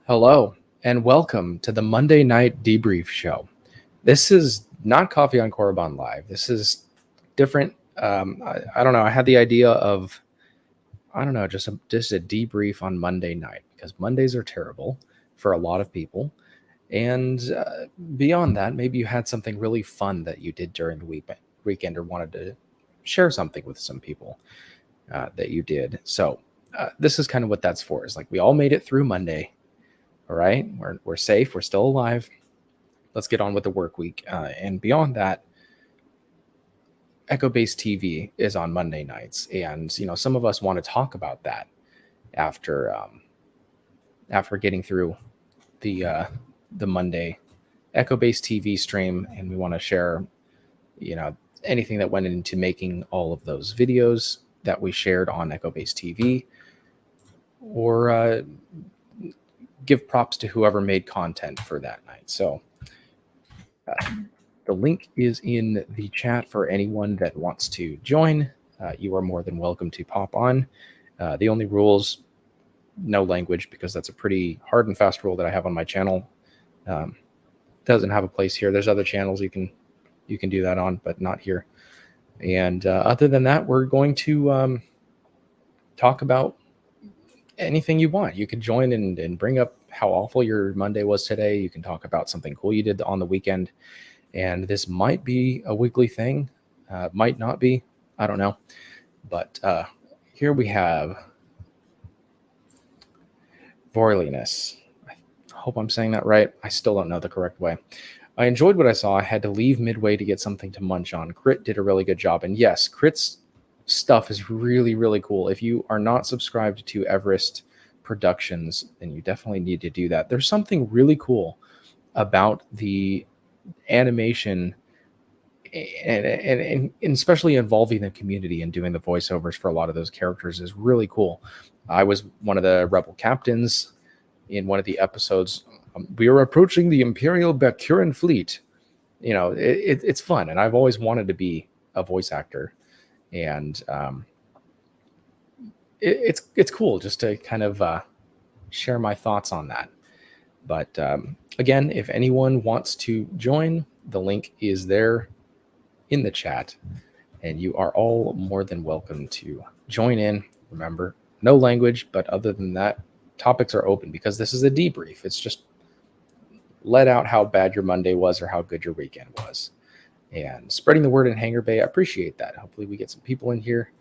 Hello, and welcome to the Monday Night Debrief Show. This is not Coffee on Korriban Live. This is different. I don't know. I had the idea of, just a debrief on Monday night because Mondays are terrible for a lot of people. And beyond that, maybe you had something really fun that you did during the weekend or wanted to share something with some people that you did. So this is kind of what that's for. Is like we all made it through Monday. All right, we're safe. We're still alive. Let's get on with the work week. And beyond that, Echo Base TV is on Monday nights, and some of us want to talk about that after getting through the Monday Echo Base TV stream, and we want to share anything that went into making all of those videos that we shared on Echo Base TV, or give props to whoever made content for that night. So the link is in the chat for anyone that wants to join. You are more than welcome to pop on. The only rules, no language, because that's a pretty hard and fast rule that I have on my channel. Doesn't have a place here. There's other channels you can do that on, but not here. And other than that, we're going to talk about anything you want. You can join and bring up how awful your Monday was today. You can talk about something cool you did on the weekend. And this might be a weekly thing, might not be. I don't know. But here we have Vorliness. I hope I'm saying that right. I still don't know the correct way. I enjoyed what I saw. I had to leave midway to get something to munch on. Crit did a really good job. And yes, Crit's stuff is really, really cool. If you are not subscribed to Everest Productions, then you definitely need to do that. There's something really cool about the animation and especially involving the community and doing the voiceovers for a lot of those characters is really cool. I was one of the rebel captains in one of the episodes. We are approaching the Imperial Bakuran fleet. It's fun, and I've always wanted to be a voice actor. And it's cool just to kind of share my thoughts on that. But again, if anyone wants to join, the link is there in the chat, and you are all more than welcome to join in. Remember, no language, but other than that, topics are open because this is a debrief. It's just let out how bad your Monday was or how good your weekend was. And spreading the word in Hangar Bay, I appreciate that. Hopefully we get some people in here,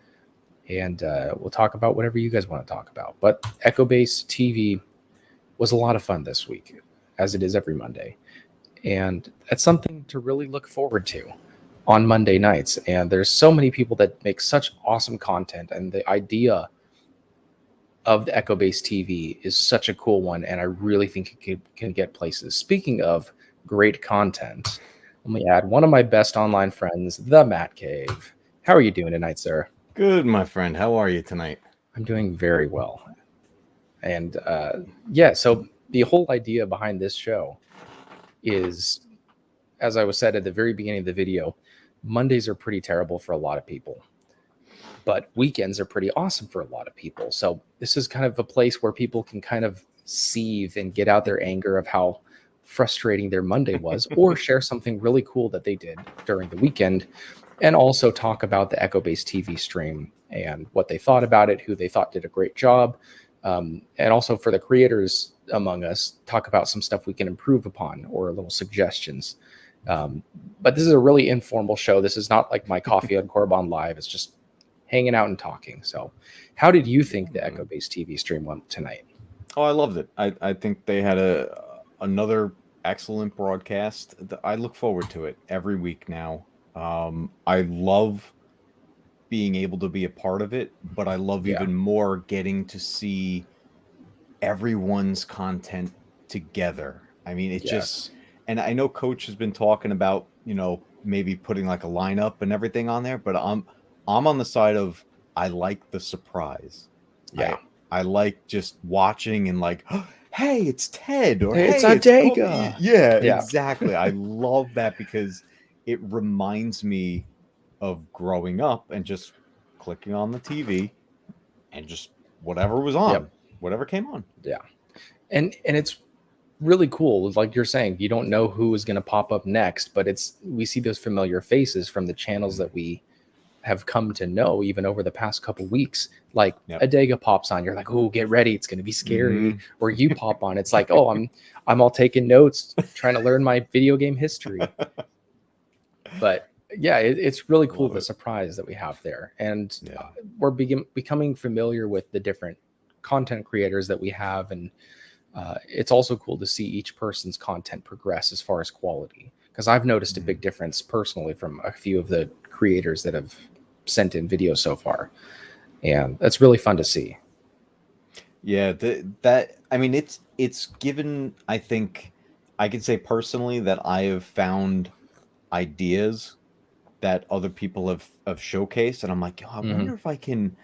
and we'll talk about whatever you guys want to talk about. But Echo Base TV was a lot of fun this week, as it is every Monday. And that's something to really look forward to on Monday nights. And there's so many people that make such awesome content, and the idea of the Echo Base TV is such a cool one, and I really think it can get places. Speaking of great content, let me add one of my best online friends, the Matt Cave. How are you doing tonight, sir? Good, my friend. How are you tonight? I'm doing very well. And so the whole idea behind this show is, as I was said at the very beginning of the video, Mondays are pretty terrible for a lot of people, but weekends are pretty awesome for a lot of people. So this is kind of a place where people can kind of seethe and get out their anger of how frustrating their Monday was, or share something really cool that they did during the weekend, and also talk about the Echo Base TV stream and what they thought about it, who they thought did a great job, and also for the creators among us, talk about some stuff we can improve upon or little suggestions. But this is a really informal show. This is not like my Coffee on Korriban Live. It's just hanging out and talking. So how did you think the Echo Base TV stream went tonight? Oh, I loved it. I think they had another excellent broadcast. I look forward to it every week now. I love being able to be a part of it, but I love even more getting to see everyone's content together. I mean, it just, and I know Coach has been talking about, maybe putting like a lineup and everything on there, but I'm on the side of, I like the surprise. Yeah. I like just watching and like, oh, hey, it's Ted, or it's hey, Adega. Yeah, exactly. I love that because it reminds me of growing up and just clicking on the TV and just whatever was on, whatever came on. Yeah. And it's really cool. Like you're saying, you don't know who is going to pop up next, but we see those familiar faces from the channels that we have come to know even over the past couple weeks. Like Adega pops on, you're like, oh, get ready, it's going to be scary. Or you pop on, it's like, oh, I'm all taking notes, trying to learn my video game history. But yeah, it's really cool, the surprise that we have there. And we're becoming familiar with the different content creators that we have. And it's also cool to see each person's content progress as far as quality. Because I've noticed a big difference personally from a few of the creators that have sent in videos so far. And that's really fun to see. Yeah, I mean, it's given, I think, I can say personally that I have found ideas that other people have showcased, and I'm like, oh, I wonder if I can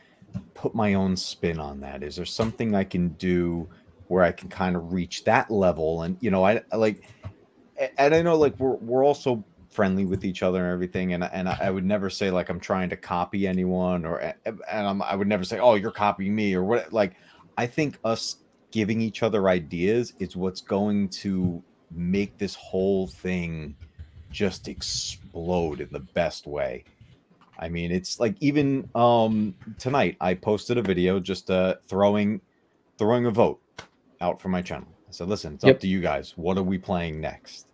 put my own spin on that. Is there something I can do where I can kind of reach that level? And I like, and I know like we're also friendly with each other and everything, and I would never say like I'm trying to copy anyone, I would never say, oh, you're copying me or what. Like, I think us giving each other ideas is what's going to make this whole thing just explode in the best way. I mean, it's like even tonight I posted a video just throwing a vote out for my channel. I said, listen, it's up to you guys. What are we playing next?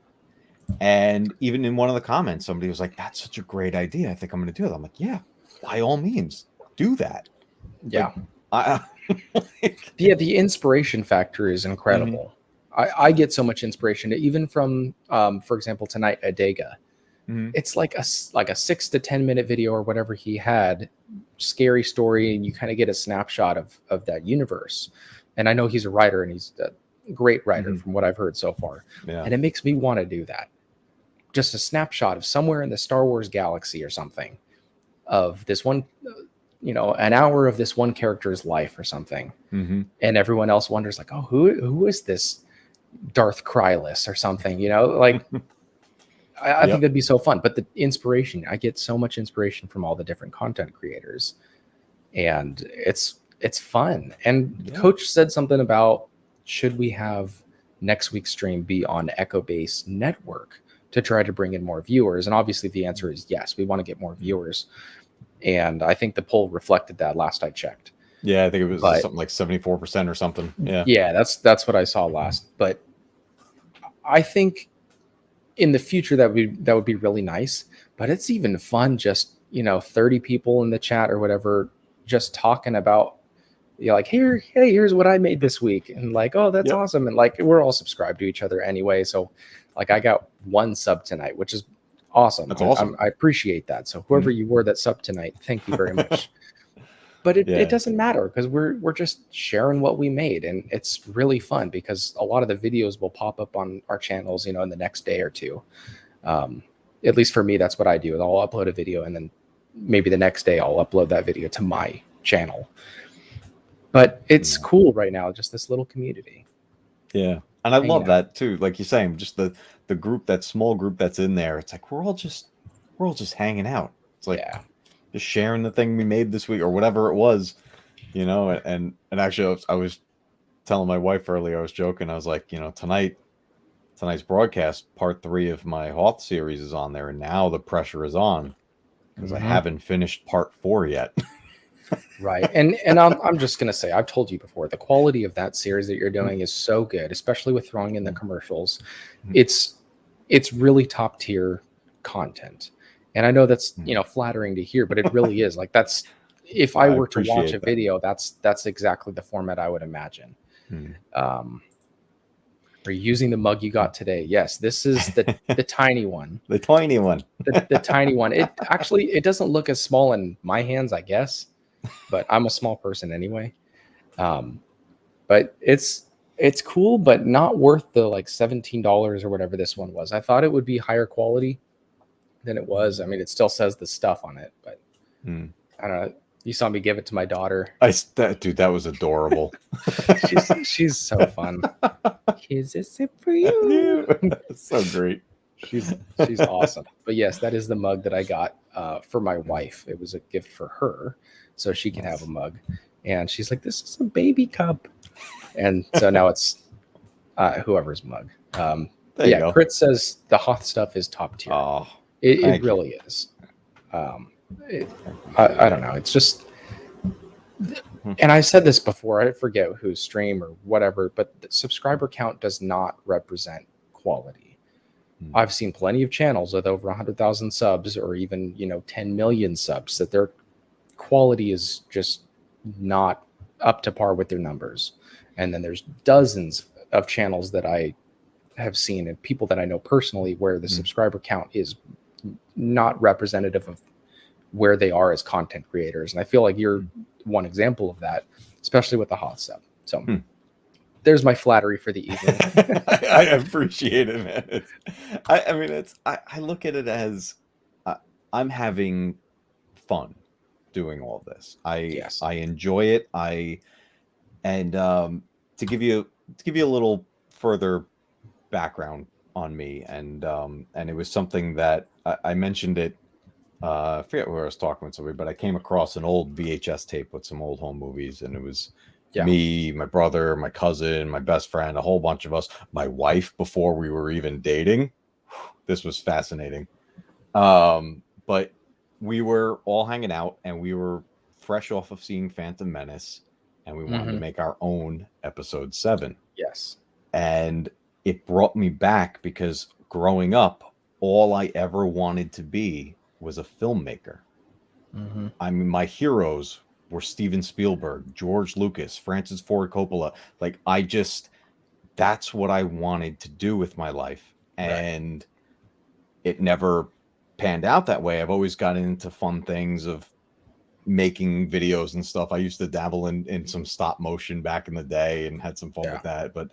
And even in one of the comments, somebody was like, that's such a great idea. I think I'm going to do it. I'm like, yeah, by all means, do that. Yeah. Like, the inspiration factor is incredible. I get so much inspiration, even from, for example, tonight, Adega. It's like a 6 to 10 minute video or whatever he had, scary story, and you kind of get a snapshot of that universe. And I know he's a writer, and he's a great writer from what I've heard so far. Yeah. And it makes me want to do that. Just a snapshot of somewhere in the Star Wars galaxy or something, of this one, an hour of this one character's life or something. And everyone else wonders like, oh, who is this Darth Krylus or something, like I think that'd be so fun. But the inspiration, I get so much inspiration from all the different content creators, and it's fun. And Coach said something about, should we have next week's stream be on Echo Base Network to try to bring in more viewers? And obviously the answer is yes, we want to get more viewers. And I think the poll reflected that last I checked. Yeah, I think it was something like 74% or something. Yeah, that's what I saw last. But I think in the future that would be really nice. But it's even fun just 30 people in the chat or whatever just talking about, like, here's what I made this week, and like, oh, that's awesome. And like, we're all subscribed to each other anyway, so like I got 1 sub tonight, which is awesome. That's awesome. I appreciate that. So whoever you were that sub tonight, thank you very much. But it doesn't matter, because we're just sharing what we made, and it's really fun because a lot of the videos will pop up on our channels, in the next day or two. At least for me, that's what I do. I'll upload a video, and then maybe the next day I'll upload that video to my channel. But it's cool right now, just this little community. Yeah, and I love that too. Like you're saying, just the group, that small group that's in there. It's like we're all just hanging out. It's like just sharing the thing we made this week or whatever it was, And actually, I was telling my wife earlier. I was joking. I was like, tonight's broadcast, part 3 of my Hoth series is on there, and now the pressure is on because I haven't finished part 4 yet. Right. And I'm just going to say, I've told you before, the quality of that series that you're doing is so good, especially with throwing in the commercials. It's really top tier content. And I know that's, flattering to hear, but it really is. Like, that's, if I were to watch a video, that's exactly the format I would imagine. Are you using the mug you got today? Yes, this is the tiny one. The tiny one. the tiny one. It doesn't look as small in my hands, I guess, but I'm a small person anyway. But it's cool, but not worth the like $17 or whatever this one was. I thought it would be higher quality than it was. I mean, it still says the stuff on it, but I don't know. You saw me give it to my daughter. Dude, that was adorable. she's so fun. Here's a sip for you. That's so great. She's awesome. But yes, that is the mug that I got for my wife. It was a gift for her, so she can have a mug. And she's like, "This is a baby cup." And so now it's whoever's mug. There you Yeah, go. Crit says the Hoth stuff is top tier. Oh, It thank you. really is. I don't know. It's just, and I said this before, I forget whose stream or whatever, but the subscriber count does not represent quality. I've seen plenty of channels with over 100,000 subs or even, 10 million subs that their quality is just not up to par with their numbers. And then there's dozens of channels that I have seen and people that I know personally where the subscriber count is not representative of where they are as content creators. And I feel like you're one example of that, especially with the hot stuff. So there's my flattery for the evening. I appreciate it, man. I mean, I look at it as I'm having fun doing all this. I enjoy it. To give you a little further background on me, and it was something that I mentioned it. I forget where I was talking with somebody, but I came across an old VHS tape with some old home movies, and it was me, my brother, my cousin, my best friend, a whole bunch of us, my wife before we were even dating. This was fascinating. But we were all hanging out, and we were fresh off of seeing Phantom Menace, and we wanted to make our own episode 7. Yes. And it brought me back because growing up, all I ever wanted to be was a filmmaker. I mean, my heroes were Steven Spielberg, George Lucas, Francis Ford Coppola. Like, that's what I wanted to do with my life. And it never panned out that way. I've always gotten into fun things of making videos and stuff. I used to dabble in some stop motion back in the day and had some fun with that. But,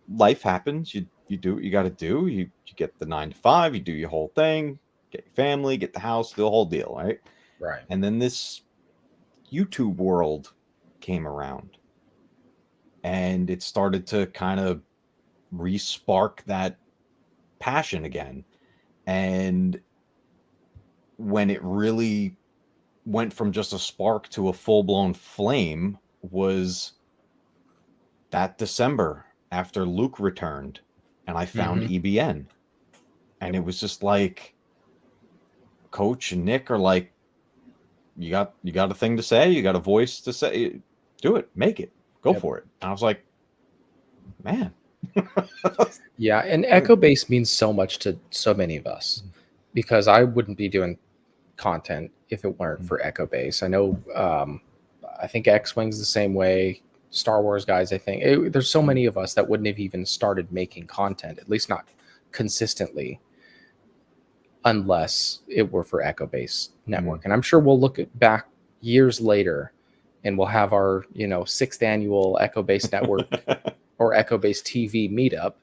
life happens. You do what you got to do. You get the 9 to 5, you do your whole thing, get your family, get the house, the whole deal, right? Right. And then this YouTube world came around, and it started to kind of re-spark that passion again. And when it really went from just a spark to a full-blown flame was that December after Luke returned, and I found EBN. And it was just like, Coach and Nick are like, you got a thing to say, you got a voice to say, do it, make it, go for it. And I was like, man. Yeah, and Echo Base means so much to so many of us, because I wouldn't be doing content if it weren't for Echo Base. I know, I think X-Wing's the same way. Star Wars guys, I think there's so many of us that wouldn't have even started making content, at least not consistently, unless it were for Echo Base Network. And I'm sure we'll look back years later and we'll have our 6th annual Echo Base Network or Echo Base TV meetup.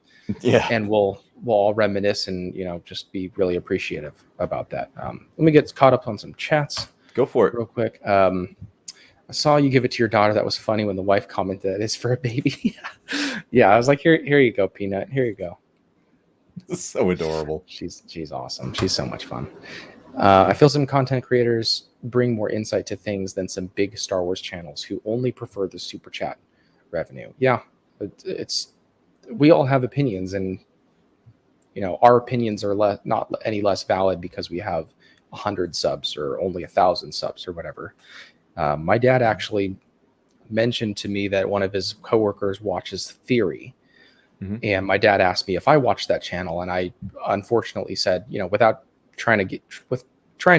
And we'll all reminisce and just be really appreciative about that. Let me get caught up on some chats. Go for it real quick. I saw you give it to your daughter. That was funny when the wife commented, "It's for a baby." Yeah, I was like, here you go, Peanut. Here you go. So adorable. She's awesome. She's so much fun. I feel some content creators bring more insight to things than some big Star Wars channels who only prefer the super chat revenue. Yeah, it's we all have opinions, and our opinions are not any less valid because we have 100 subs or only 1,000 subs or whatever. My dad actually mentioned to me that one of his coworkers watches Theory. And my dad asked me if I watched that channel, and I unfortunately said, without trying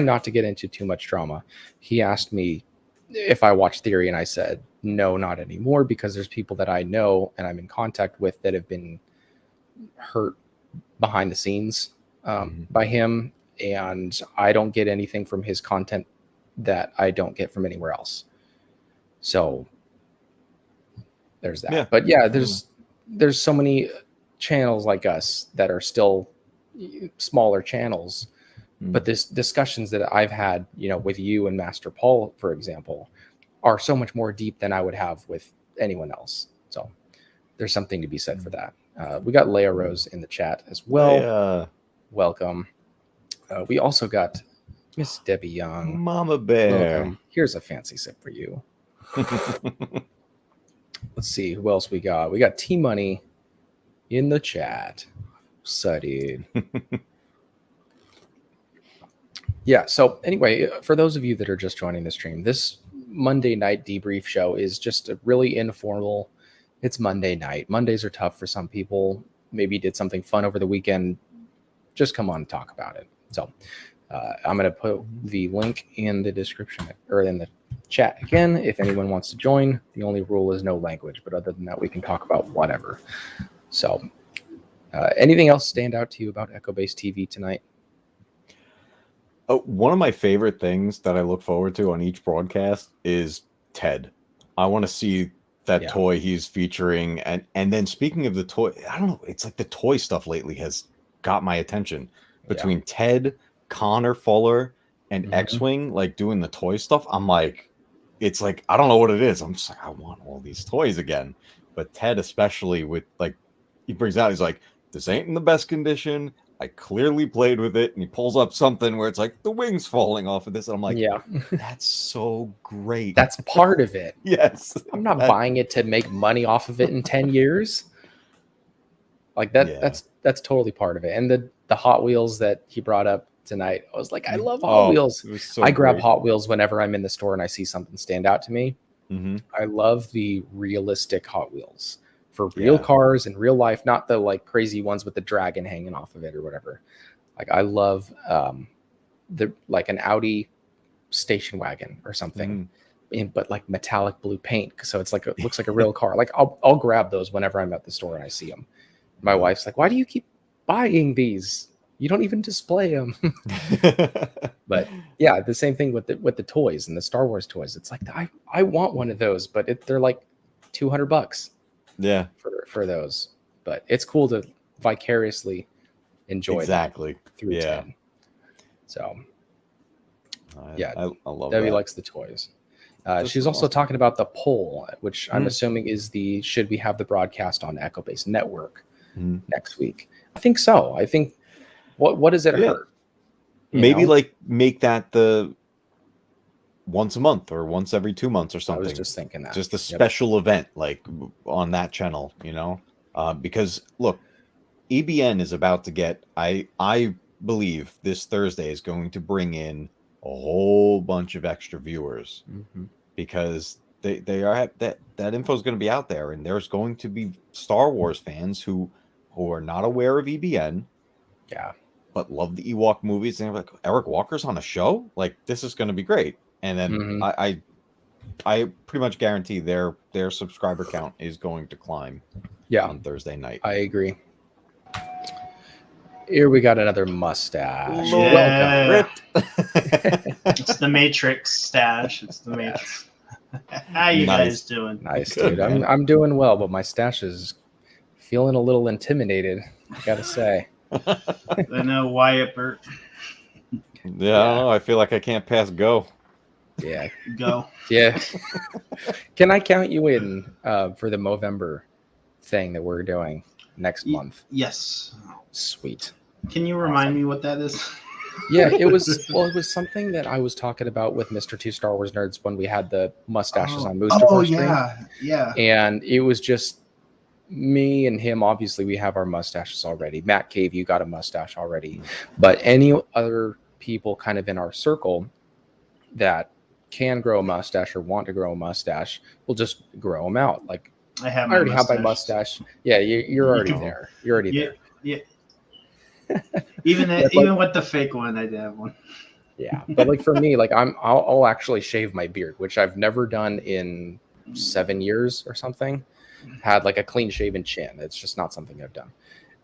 not to get into too much drama, he asked me if I watched Theory, and I said no, not anymore, because there's people that I know and I'm in contact with that have been hurt behind the scenes by him, and I don't get anything from his content that I don't get from anywhere else. So there's that. But yeah, there's so many channels like us that are still smaller channels, but this discussions that I've had, with you and Master Paul, for example, are so much more deep than I would have with anyone else. So there's something to be said for that. We got Leia Rose in the chat as well. Welcome. We also got Miss Debbie Young. Mama Bear. Welcome. Here's a fancy sip for you. Let's see who else we got. We got T Money. in the chat. Studied. Yeah. So anyway, for those of you that are just joining the stream, this Monday Night Debrief Show is just a really informal. It's Monday night. Mondays are tough for some people. Maybe you did something fun over the weekend. Just come on and talk about it. So I'm going to put the link in the description or in the chat again if anyone wants to join. The only rule is no language, but other than that, we can talk about whatever. So anything else stand out to you about Echo Base TV tonight? One of my favorite things that I look forward to on each broadcast is Ted. I want to see that toy he's featuring. And then speaking of the toy, I don't know, it's like the toy stuff lately has got my attention. Between Ted, Connor Fuller, and X-Wing, like doing the toy stuff, I'm like, it's like, I don't know what it is. I'm just like, I want all these toys again. But Ted, especially with like, he brings out, he's like, this ain't in the best condition. I clearly played with it, and he pulls up something where it's like the wings falling off of this. And I'm like, that's so great. That's part of it. Yes. I'm not buying it to make money off of it in 10 years. Like that's totally part of it. And the Hot Wheels that he brought up tonight, I was like, I love Hot Wheels. So I grab Hot Wheels whenever I'm in the store and I see something stand out to me. I love the realistic Hot Wheels. For real cars in real life, not the like crazy ones with the dragon hanging off of it or whatever. Like I love the like an Audi station wagon or something, but like metallic blue paint, so it's like looks like a real car. Like I'll grab those whenever I'm at the store and I see them. My wife's like, "Why do you keep buying these? You don't even display them." But yeah, the same thing with the toys and the Star Wars toys. It's like I want one of those, but they're like $200. Yeah, for those, but it's cool to vicariously enjoy through 10. So I love Debbie likes the toys. She's also talking about the poll, which I'm assuming is the should we have the broadcast on Echo Base Network next week? I think so. I think what does it hurt? Maybe like make that the once a month or once every 2 months or something. I was just thinking that. Just a special event like on that channel, because look, EBN is about to get, I believe this Thursday is going to bring in a whole bunch of extra viewers because they are that info is going to be out there, and there's going to be Star Wars fans who are not aware of EBN. Yeah. But love the Ewok movies, and they're like, Eric Walker's on a show? Like, this is going to be great. And then I pretty much guarantee their subscriber count is going to climb on Thursday night. I agree. Here we got another mustache. Yeah. It's the Matrix stash. It's the Matrix. How you guys doing? Nice, dude. I'm doing well, but my stash is feeling a little intimidated, I gotta say. I know, Wyatt Burt. Yeah, I don't know. I feel like I can't pass go. Yeah. Go. Yeah. Can I count you in for the Movember thing that we're doing next month? Yes. Sweet. Can you remind me what that is? Yeah, it was something that I was talking about with Mr. 2 Star Wars Nerds when we had the mustaches on Moose. Oh, yeah. And it was just me and him. Obviously, we have our mustaches already. Matt Cave, you got a mustache already. But any other people kind of in our circle that can grow a mustache or want to grow a mustache, we'll just grow them out. Like I already have my mustache. Yeah, you're already there. You're already there. Yeah. Even with the fake one, I did have one. Yeah, but like for me, like I'll actually shave my beard, which I've never done in 7 years or something. Had like a clean shaven chin. It's just not something I've done.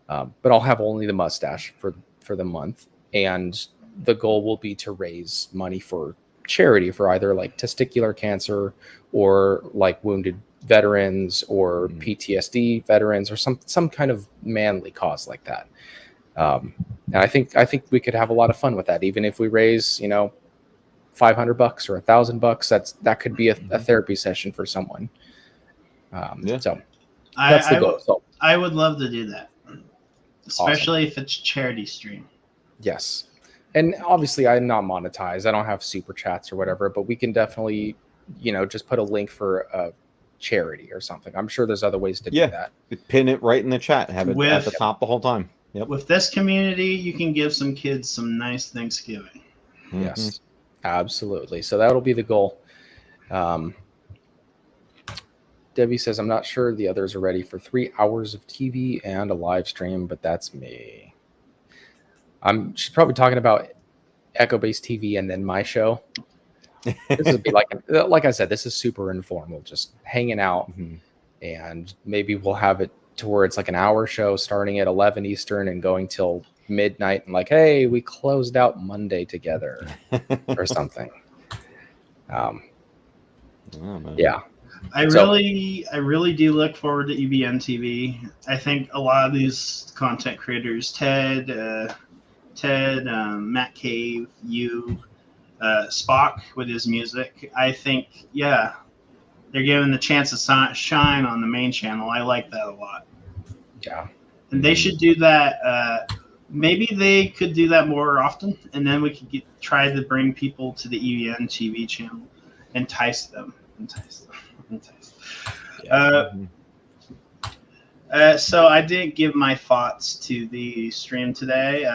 But I'll have only the mustache for the month, and the goal will be to raise money for charity for either like testicular cancer or like wounded veterans or PTSD veterans or some kind of manly cause like that. And I think we could have a lot of fun with that, even if we raise, $500 or $1,000. That could be a therapy session for someone. So that's the goal. So I would love to do that, especially if it's charity stream. Yes. And obviously I'm not monetized. I don't have super chats or whatever, but we can definitely, just put a link for charity or something. I'm sure there's other ways to Yeah. do that. Pin it right in the chat. Have it at the top the whole time. Yep. With this community, you can give some kids some nice Thanksgiving. Yes, absolutely. So that'll be the goal. Debbie says, I'm not sure the others are ready for 3 hours of TV and a live stream, but that's me. She's probably talking about Echo-based TV and then my show. This would be like I said, this is super informal, just hanging out, and maybe we'll have it to where it's like an hour show starting at 11 Eastern and going till midnight, and like, hey, we closed out Monday together or something. Yeah. I really do look forward to EBN TV. I think a lot of these content creators, Ted, Matt Cave, you, Spock with his music, I think, they're given the chance to shine on the main channel. I like that a lot. Yeah. And they should do that. Maybe they could do that more often, and then we could try to bring people to the EBN TV channel, entice them. So I didn't give my thoughts to the stream today.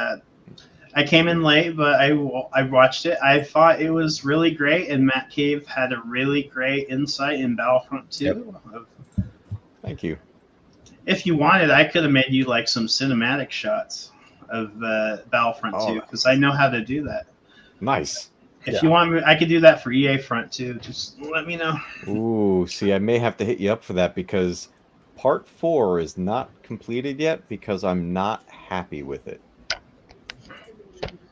I came in late, but I watched it. I thought it was really great, and Matt Cave had a really great insight in Battlefront 2. Yep. Thank you. If you wanted, I could have made you like some cinematic shots of Battlefront 2, because I know how to do that. Nice. If you want me, I could do that for EA Front too. Just let me know. Ooh, see, I may have to hit you up for that, because Part 4 is not completed yet because I'm not happy with it.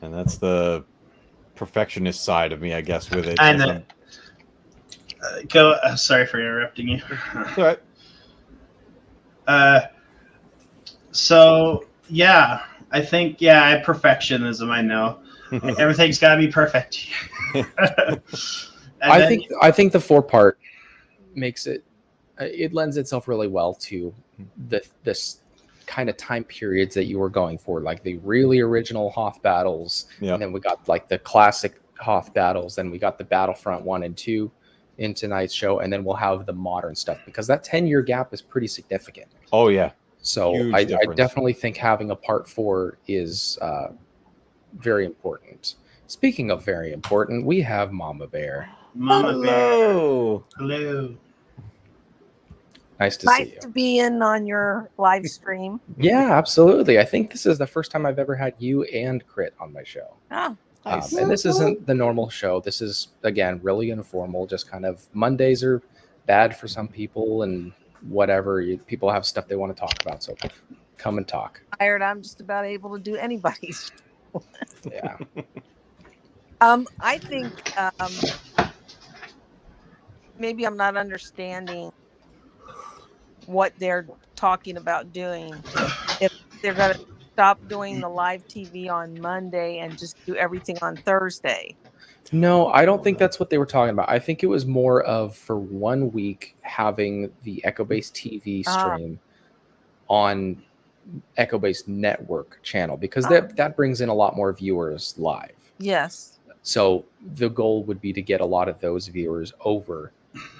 And that's the perfectionist side of me, I guess, with it. I know. Go. Sorry for interrupting you. It's all right. So yeah, I think perfectionism. I know everything's got to be perfect. I think the 4-part makes it. It lends itself really well to this kind of time periods that you were going for, like the really original Hoth battles, and then we got like the classic Hoth battles, then we got the Battlefront 1 and 2 in tonight's show, and then we'll have the modern stuff, because that 10-year gap is pretty significant. Oh yeah. So I definitely think having a Part 4 is very important. Speaking of very important, we have Mama Bear. Hello. Nice to see you. Nice to be in on your live stream. Yeah, absolutely. I think this is the first time I've ever had you and Crit on my show. Oh, nice. And this isn't the normal show. This is, again, really informal. Just kind of Mondays are bad for some people and whatever. People have stuff they want to talk about. So come and talk. I'm just about able to do anybody's show. Yeah. I think maybe I'm not understanding what they're talking about doing. If they're going to stop doing the live TV on Monday and just do everything on Thursday. No, I don't think that's what they were talking about. I think it was more of, for 1 week, having the Echo-based TV stream on Echo-based network channel, because that brings in a lot more viewers live. Yes. So the goal would be to get a lot of those viewers over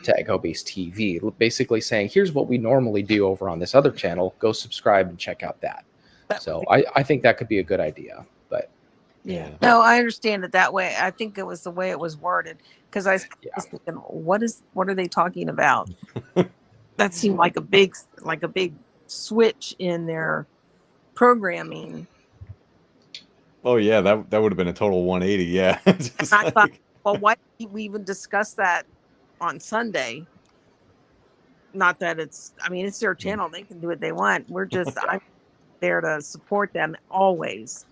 to Echo-based TV, basically saying, here's what we normally do over on this other channel. Go subscribe and check out that. So I think that could be a good idea. But yeah, no, I understand it that way. I think it was the way it was worded, because I was thinking, what are they talking about? That seemed like a big switch in their programming. Oh yeah, that would have been a total 180. Yeah. I thought, well, why did we even discuss that on Sunday? Not that it's their channel. They can do what they want. I'm there to support them always.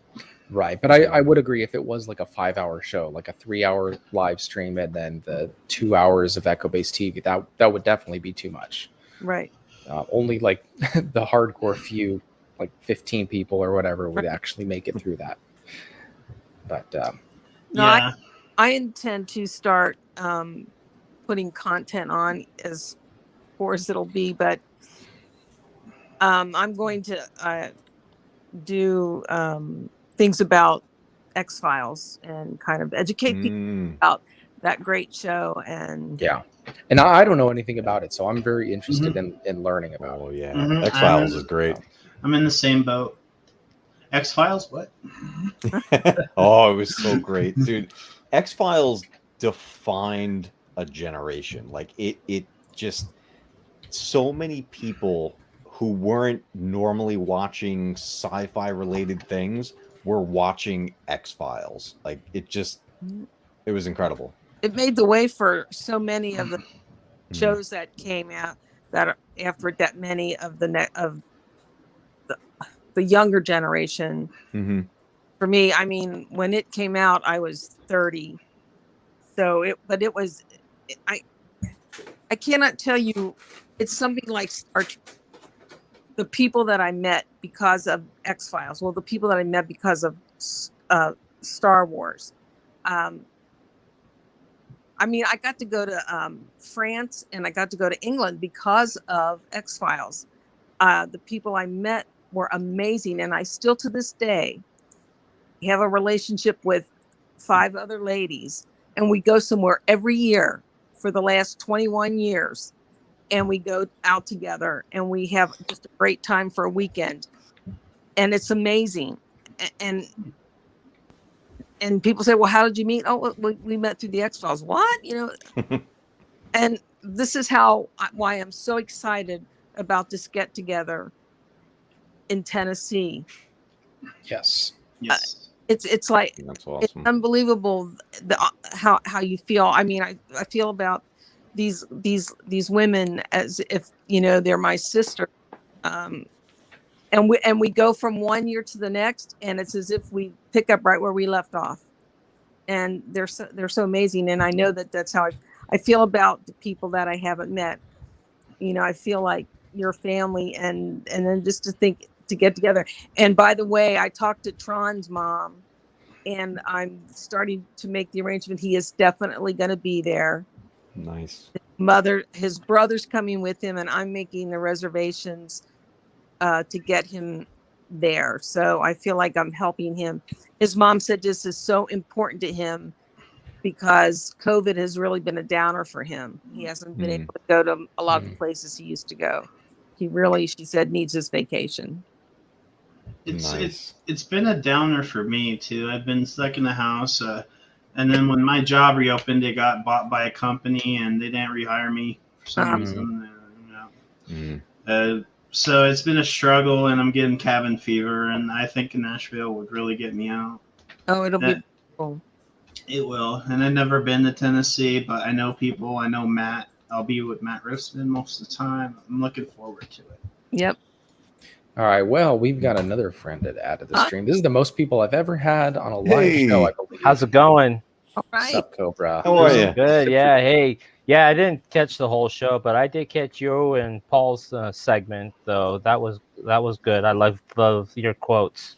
Right. But I would agree, if it was like a 5-hour show, like a 3-hour live stream, and then the 2 hours of Echo-based TV, that would definitely be too much. Right. Only like the hardcore few, like 15 people or whatever, would actually make it through that. But I intend to start putting content on as far as it'll be, but I'm going to do things about XFiles and kind of educate people about that great show. And Yeah. And I don't know anything about it, so I'm very interested in learning about Oh it. yeah, Mhm. X-Files is great. I'm in the same boat. X-Files? What? Oh, it was so great, dude. X-Files defined a generation. Like it just so many people who weren't normally watching sci-fi related things were watching X-Files. Like it was incredible. it made the way for so many of the Mhm. shows that came out that are after that many of the younger generation. Mhm. For me, I mean, when it came out, I was 30. So it was, I cannot tell you, it's something like the people that I met because of X-Files. Well, the people that I met because of Star Wars. I mean, I got to go to France and I got to go to England because of X-Files. The people I met were amazing. And I still to this day have a relationship with 5 other ladies. And we go somewhere every year for the last 21 years. And we go out together and we have just a great time for a weekend. And it's amazing. And people say, well, how did you meet? Oh, we met through the X-Files. What? And this is why I'm so excited about this get together in Tennessee. Yes. Yes. It's like, That's it's awesome. unbelievable how you feel. I mean, I feel about these women as if, they're my sister. And we go from one year to the next, and it's as if we pick up right where we left off. And they're so amazing. And I know that's how I feel about the people that I haven't met. I feel like your family, and then just to get together. And by the way, I talked to Tron's mom, and I'm starting to make the arrangement. He is definitely going to be there. Nice. His brother's coming with him, and I'm making the reservations to get him there. So I feel like I'm helping him. His mom said this is so important to him because COVID has really been a downer for him. He hasn't been able to go to a lot of the places he used to go. He really, she said, needs his vacation. It's been a downer for me too. I've been stuck in the house, and then when my job reopened, it got bought by a company, and they didn't rehire me for some reason. So it's been a struggle, and I'm getting cabin fever, and I think Nashville would really get me out. Oh, it'll be cool. It will, and I've never been to Tennessee, but I know people. I know Matt. I'll be with Matt Rispin most of the time. I'm looking forward to it. Yep. All right. Well, we've got another friend to add to the stream. This is the most people I've ever had on a live show, I believe. How's it going? All right. What's up, Cobra? How are you? Good. Yeah. Hey. Yeah, I didn't catch the whole show, but I did catch you and Paul's segment, though. That was good. I love your quotes.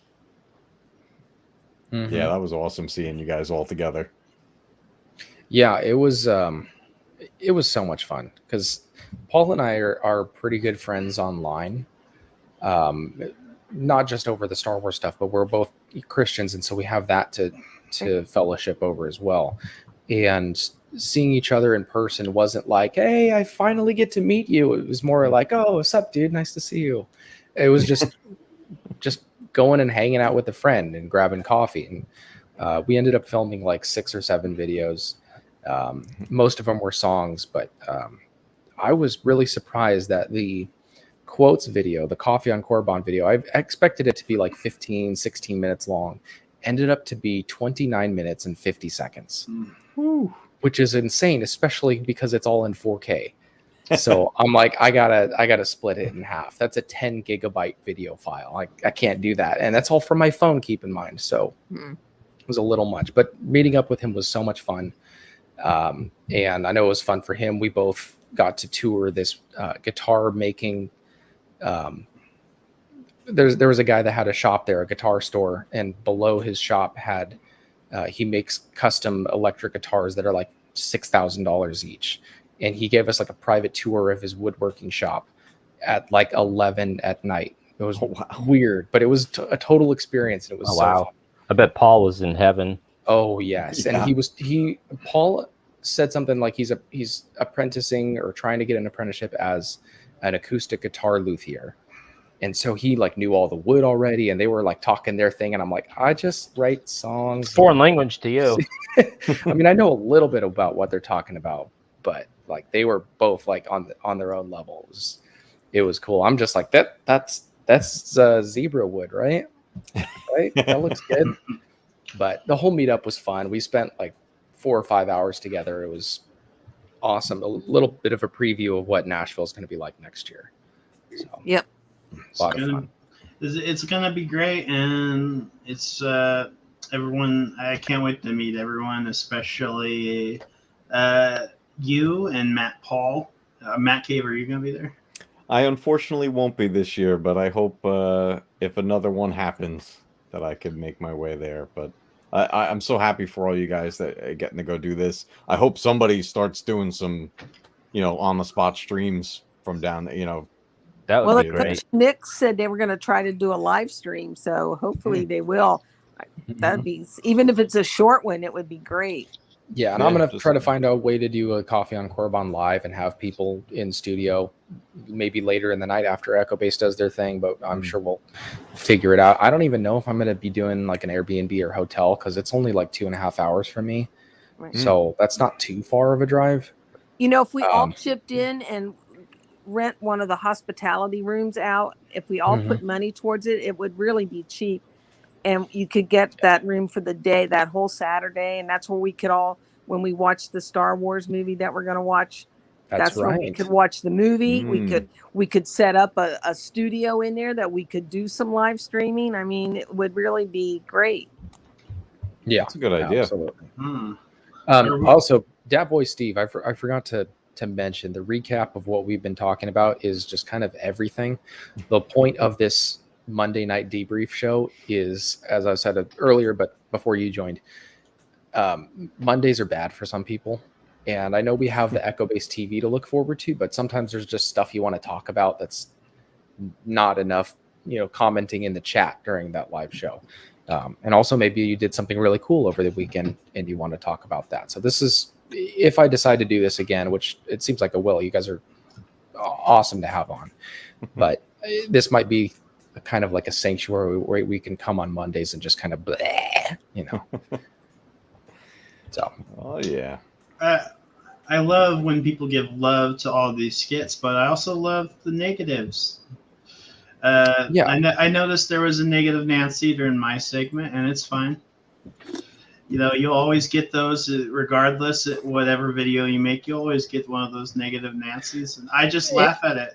Mm-hmm. Yeah, that was awesome seeing you guys all together. Yeah, it was so much fun because Paul and I are pretty good friends online. Not just over the Star Wars stuff, but we're both Christians, and so we have that to fellowship over as well. And seeing each other in person wasn't like, hey, I finally get to meet you. It was more like, oh, what's up, dude? Nice to see you. It was just going and hanging out with a friend and grabbing coffee. And we ended up filming like 6 or 7 videos. Most of them were songs, but I was really surprised that the quotes video, the Coffee on Korban video, I expected it to be like 15, 16 minutes long. Ended up to be 29 minutes and 50 seconds, which is insane, especially because it's all in 4K. So I'm like, I gotta split it in half. That's a 10 gigabyte video file. I can't do that. And that's all from my phone, keep in mind. So it was a little much, but meeting up with him was so much fun. And I know it was fun for him. We both got to tour this guitar making. There was a guy that had a shop there, a guitar store, and below his shop had he makes custom electric guitars that are like $6,000 each. And he gave us like a private tour of his woodworking shop at like 11 at night. It was weird, but it was a total experience. And it was fun. I bet Paul was in heaven. Oh yes. Yeah. And Paul said something like he's apprenticing or trying to get an apprenticeship as an acoustic guitar luthier. And so he like knew all the wood already, and they were like talking their thing. And I'm like, I just write songs. Foreign language to you. I mean, I know a little bit about what they're talking about, but like they were both like on their own level. It was cool. I'm just like that's zebra wood, right? Right? That looks good. But the whole meetup was fun. We spent like 4 or 5 hours together. It was awesome. A little bit of a preview of what Nashville's going to be like next year. So, Yep. a lot of fun. It's gonna be great, and it's everyone. I can't wait to meet everyone, especially you and Matt Paul. Matt Cave, are you gonna be there? I unfortunately won't be this year, but I hope if another one happens that I could make my way there. But I'm so happy for all you guys that are getting to go do this. I hope somebody starts doing some, on the spot streams from down there. That would Well, be great. Coach Nick said they were going to try to do a live stream, so hopefully they will. That'd be, even if it's a short one, it would be great. Yeah, and I'm going to try to find a way to do a Coffee on Korban live and have people in studio maybe later in the night after Echo Base does their thing, but I'm sure we'll figure it out. I don't even know if I'm going to be doing like an Airbnb or hotel because it's only like 2.5 hours from me. Right. So that's not too far of a drive. If we all chipped in and rent one of the hospitality rooms out, if we all put money towards it, it would really be cheap. And you could get that room for the day, that whole Saturday. And that's where we could all, when we watch the Star Wars movie that we're going to watch, that's right. Where we could watch the movie. We could set up a studio in there that we could do some live streaming. I mean, it would really be great. Yeah, that's a good idea. Absolutely. Also, Dat Boy Steve, I forgot to mention the recap of what we've been talking about is just kind of everything. The point of this Monday Night Debrief Show is, as I said earlier, but before you joined, Mondays are bad for some people. And I know we have the Echo Base TV to look forward to, but sometimes there's just stuff you want to talk about that's not enough, commenting in the chat during that live show. And also maybe you did something really cool over the weekend and you want to talk about that. So this is, if I decide to do this again, which it seems like I will, you guys are awesome to have on, but this might be kind of like a sanctuary where we can come on Mondays and just kind of bleh, So. Oh yeah. I love when people give love to all these skits, but I also love the negatives. I noticed there was a negative Nancy during my segment, and it's fine. You'll always get those regardless of whatever video you make. You always get one of those negative Nancys, and I just laugh at it.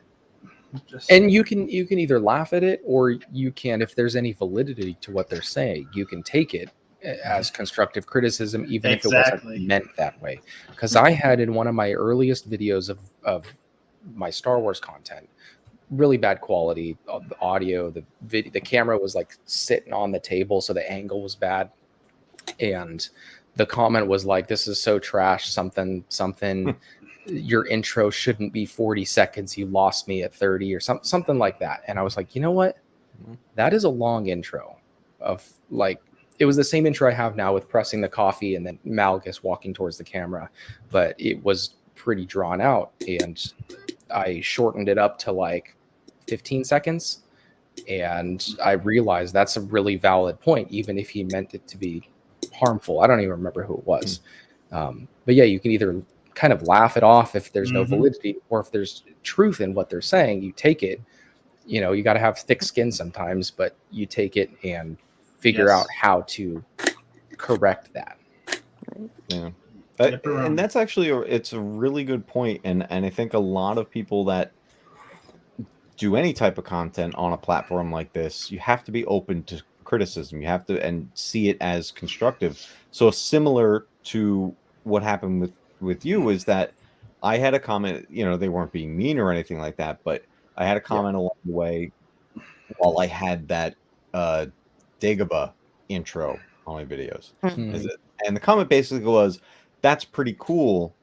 And you can either laugh at it, or you can, if there's any validity to what they're saying, you can take it as constructive criticism, even if it wasn't meant that way. Because I had in one of my earliest videos of my Star Wars content, really bad quality, the audio, the camera was like sitting on the table, so the angle was bad. And the comment was like, this is so trash, something your intro shouldn't be 40 seconds, you lost me at 30 or something like that. And I was like, you know what, that is a long intro of like, it was the same intro I have now with pressing the coffee and then Malgus walking towards the camera, but it was pretty drawn out, and I shortened it up to like 15 seconds. And I realized that's a really valid point, even if he meant it to be harmful. I don't even remember who it was. But yeah, you can either kind of laugh it off if there's no validity, or if there's truth in what they're saying, you take it. You got to have thick skin sometimes, but you take it and figure out how to correct that. Yeah. And that's actually it's a really good point. And I think a lot of people that do any type of content on a platform like this, you have to be open to criticism. You have to and see it as constructive. So similar to what happened with you is that I had a comment, they weren't being mean or anything like that, but I had a comment along the way while I had that Dagobah intro on my videos. And the comment basically was, that's pretty cool,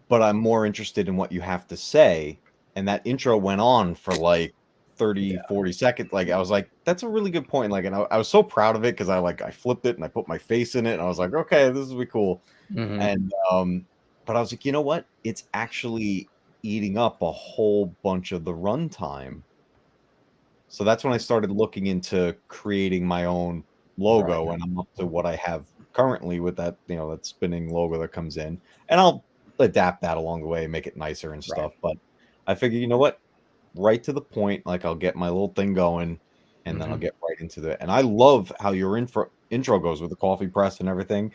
but I'm more interested in what you have to say. And that intro went on for like 30, 40 seconds. Like I was like, that's a really good point. Like, and I was so proud of it because I flipped it and I put my face in it and I was like, okay, this will be cool. Mhm. And but I was like, you know what? It's actually eating up a whole bunch of the runtime. So that's when I started looking into creating my own logo, Right. and I'm up to what I have currently with that, that spinning logo that comes in, and I'll adapt that along the way, make it nicer and stuff. But I figure, you know what? Right to the point, like I'll get my little thing going, and then I'll get right into it. And I love how your intro goes with the coffee press and everything,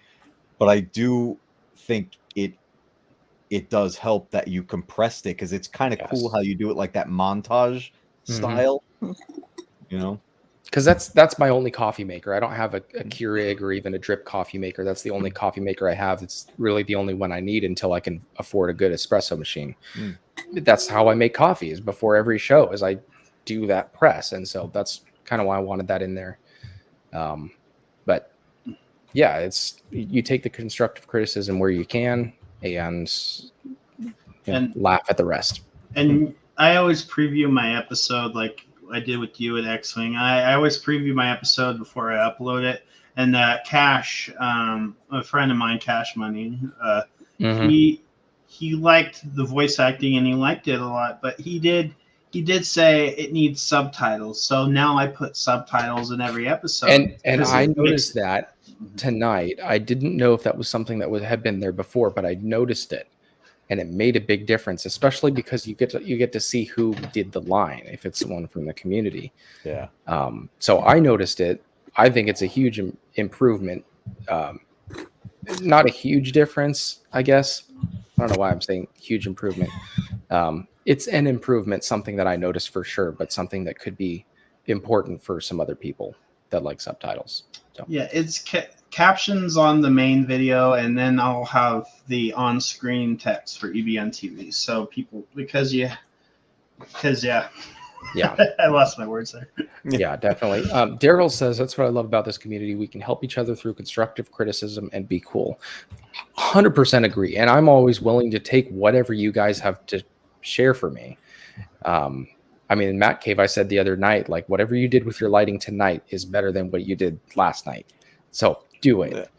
but I do think it does help that you compressed it because it's kind of cool how you do it like that montage style, because that's my only coffee maker. I don't have a Keurig or even a drip coffee maker. That's the only coffee maker I have. It's really the only one I need until I can afford a good espresso machine. That's how I make coffee, is before every show is I do that press. And so that's kind of why I wanted that in there. But yeah, it's, you take the constructive criticism where you can and laugh at the rest. And I always preview my episode like I did with you at X-Wing. I always preview my episode before I upload it. And Cash, a friend of mine, Cash Money, he liked the voice acting and he liked it a lot. But he did say it needs subtitles. So now I put subtitles in every episode. And I noticed that tonight. I didn't know if that was something that had been there before, but I noticed it. And it made a big difference, especially because you get to see who did the line, if it's someone from the community. Yeah. So I noticed it. I think it's a huge improvement. Not a huge difference, I guess. I don't know why I'm saying huge improvement. It's an improvement, something that I noticed for sure, but something that could be important for some other people that like subtitles. So. Yeah, it's captions on the main video, and then I'll have the on-screen text for EBN TV. So people, because I lost my words there. Yeah, definitely. Daryl says that's what I love about this community. We can help each other through constructive criticism and be cool. 100% agree, and I'm always willing to take whatever you guys have to share for me. I mean, in Matt Cave, I said the other night, like, whatever you did with your lighting tonight is better than what you did last night. So do it.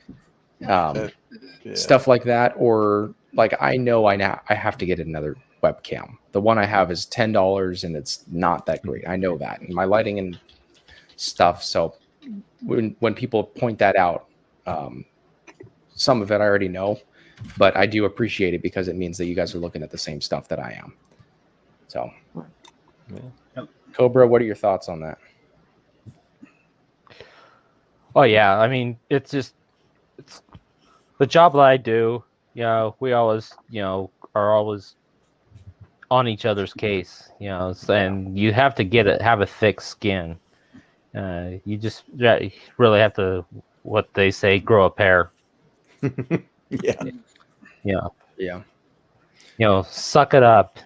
Stuff like that. Or like, I know I have to get another webcam. The one I have is $10 and it's not that great. I know that. And my lighting and stuff. So when people point that out, some of it I already know, but I do appreciate it because it means that you guys are looking at the same stuff that I am. So. Yeah. Cobra, what are your thoughts on that? Oh yeah, I mean, it's the job that I do. We always, are always on each other's case. And you have to have a thick skin. You just really have to, what they say, grow a pair. Yeah. Suck it up.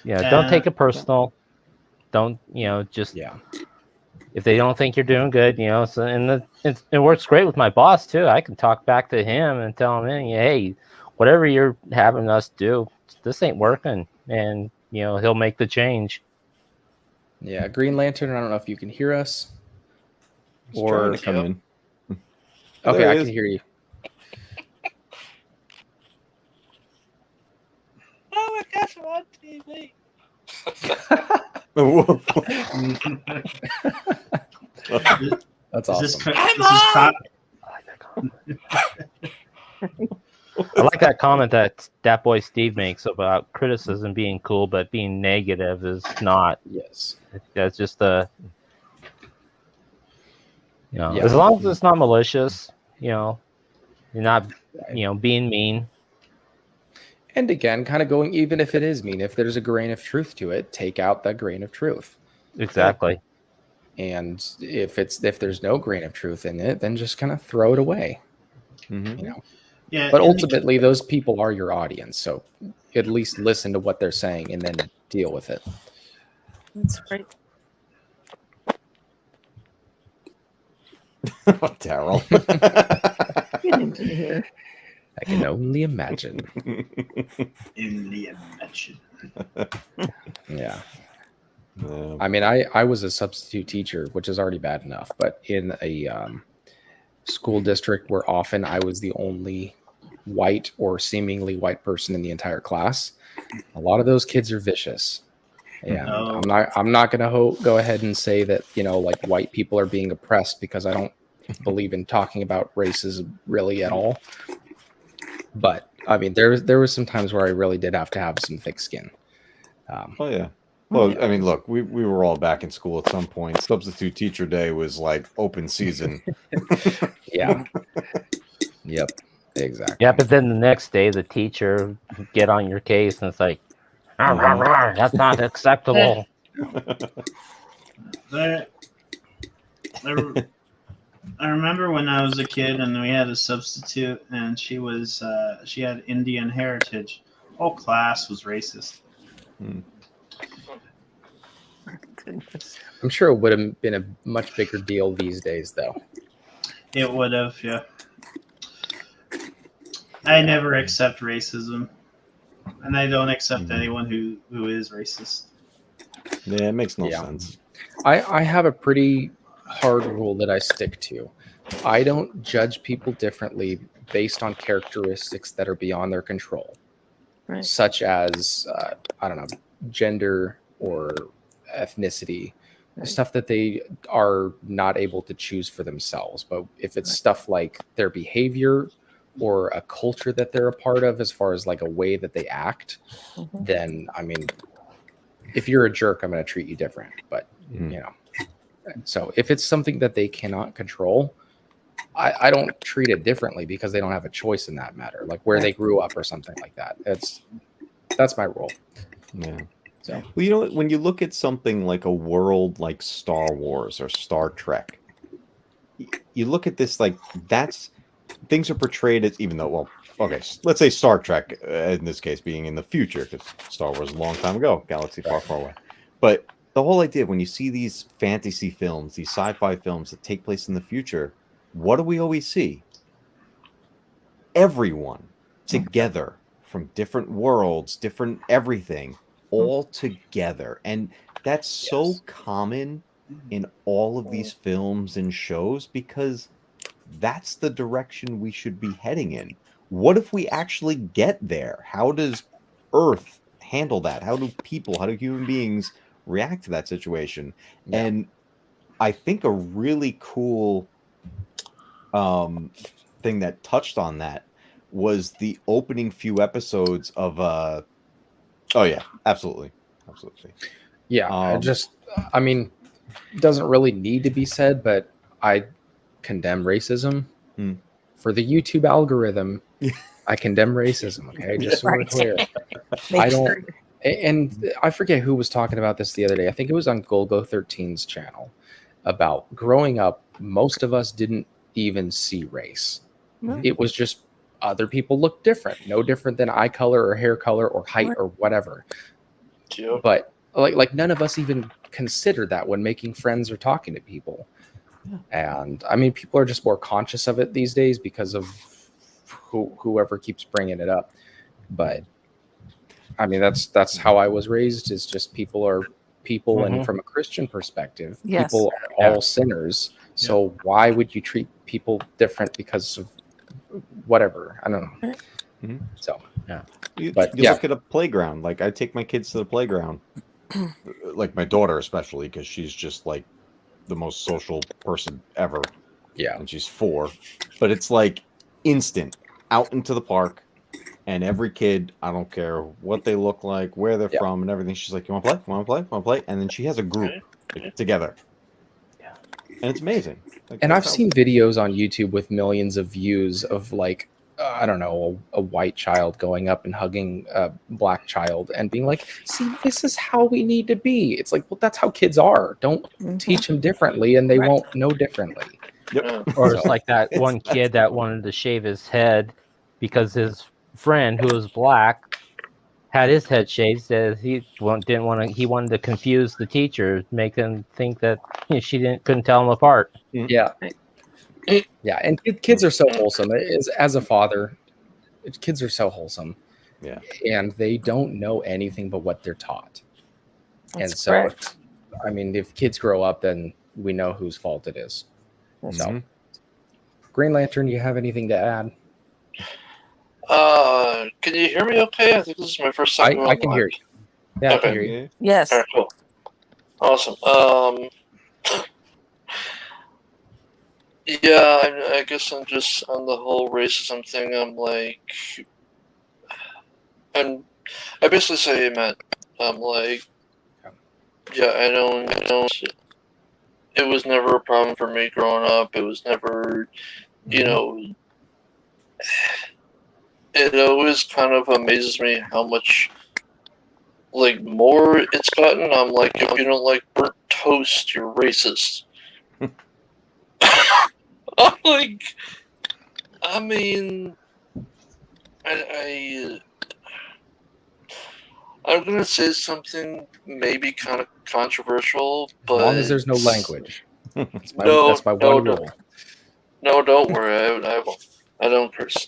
Don't take it personal. Don't, just, if they don't think you're doing good, so, and it works great with my boss too. I can talk back to him and tell him, hey, whatever you're having us do, this ain't working. And, he'll make the change. Yeah. Green Lantern, I don't know if you can hear us. He's trying to come in. Okay, I can hear you. Oh, I guess I'm on TV. That's awesome. I like that comment that boy Steve makes about criticism being cool, but being negative is not. Yes. That's just as long as it's not malicious, you're not, being mean. And again, kind of going, even if it is mean, if there's a grain of truth to it, take out that grain of truth. Exactly. And if there's no grain of truth in it, then just kind of throw it away. Yeah. But ultimately, those people are your audience, so at least listen to what they're saying and then deal with it. That's great. Daryl. Get into here. I can only imagine. Only imagine. Yeah. Yeah. I mean, I was a substitute teacher, which is already bad enough, but in a school district where often I was the only white or seemingly white person in the entire class, a lot of those kids are vicious. And Oh. I'm not going to go ahead and say that, like white people are being oppressed, because I don't believe in talking about racism really at all. But I mean, there was some times where I really did have to have some thick skin. Oh yeah. Well, Yeah. I mean, look, we were all back in school at some point. Substitute teacher day was like open season. Yeah. Yep. Exactly. Yeah, but then the next day the teacher would get on your case and it's like, "Rah, rah, rah, that's not acceptable." I remember when I was a kid and we had a substitute, and she had Indian heritage. Whole class was racist. Goodness. I'm sure it would have been a much bigger deal these days, though. It would have, yeah. I never accept racism, and I don't accept anyone who is racist. Yeah, it makes no Yeah. sense. I have a pretty hard rule that I stick to. I don't judge people differently based on characteristics that are beyond their control, Right. such as I don't know, gender or ethnicity, Right. stuff that they are not able to choose for themselves. But if it's Right. stuff like their behavior or a culture that they're a part of, as far as like a way that they act, Mhm. then I mean, if you're a jerk, I'm going to treat you different. But so if it's something that they cannot control, I don't treat it differently because they don't have a choice in that matter, like where they grew up or something like that. That's my rule. Yeah. So Well, you know what? When you look at something like a world like Star Wars or Star Trek, you look at this like things are portrayed as, even though, well, okay, let's say Star Trek, in this case being in the future, because Star Wars is a long time ago, galaxy far, far away. But the whole idea, when you see these fantasy films, these sci-fi films that take place in the future, what do we always see? Everyone together from different worlds, different everything, all together. And that's so common in all of these films and shows, because that's the direction we should be heading in. What if we actually get there? How does Earth handle that? How do human beings react to that situation? Yeah. And I think a really cool thing that touched on that was the opening few episodes of oh yeah, absolutely. Yeah, I mean, it doesn't really need to be said, but I condemn racism for the YouTube algorithm. I condemn racism. Okay, just so we're Right. clear. Make I don't. sure- And I forget who was talking about this the other day. I think it was on Golgo 13's channel about growing up. Most of us didn't even see race. No. It was just other people looked different, no different than eye color or hair color or height Right. or whatever. Sure. But like none of us even consider that when making friends or talking to people. And I mean, people are just more conscious of it these days because of whoever keeps bringing it up. But I mean, that's how I was raised, is just people are people. And from a Christian perspective, Yes. people are all sinners. So why would you treat people different because of whatever? I don't know. So You But, look at a playground. Like, I take my kids to the playground, like my daughter especially, because she's just like the most social person ever. Yeah. And she's 4. But it's like instant out into the park, and every kid, I don't care what they look like, where they're from, and everything. She's like, "You want to play? Want to play? Want to play?" And then she has a group together. Yeah. And it's amazing. Like, And I've that's seen videos on YouTube with millions of views of like, I don't know, a white child going up and hugging a black child and being like, "See, this is how we need to be." It's like, well, that's how kids are. Don't teach them differently, and they won't know differently. Yep. Or it's like that one kid that wanted to shave his head because his friend, who was black, had his head shaved. Said he wanted to confuse the teacher, make them think that she couldn't tell them apart. Yeah. Yeah, and kids are so wholesome. As a father, kids are so wholesome. Yeah. And they don't know anything but what they're taught. That's and so correct. I mean, if kids grow up, then we know whose fault it is. So, Green Lantern, you have anything to add? Can you hear me okay? I think this is my first time. I can hear you. Yeah, I can hear you. Yes. All right, cool. Awesome. Yeah, I guess I'm just on the whole racism thing. I'm like, I basically say, Matt, I'm like, yeah, I know, it was never a problem for me growing up. It was never, you know, it always kind of amazes me how much, like, more it's gotten. I'm like, if you don't like burnt toast, you're racist. I'm like, I mean, I'm gonna say something maybe kind of controversial, but As long as there's no language. That's my one rule. No, don't worry. I don't curse.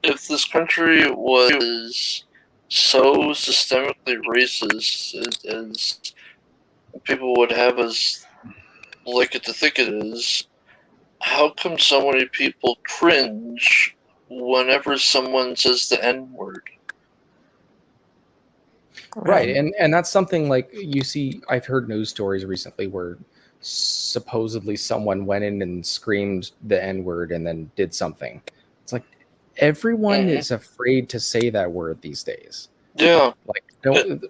If this country was so systemically racist as people would have us like it to think it is, how come so many people cringe whenever someone says the N-word? Right, and that's something like you see. I've heard news stories recently where supposedly someone went in and screamed the N-word and then did something. It's like everyone is afraid to say that word these days. Yeah, like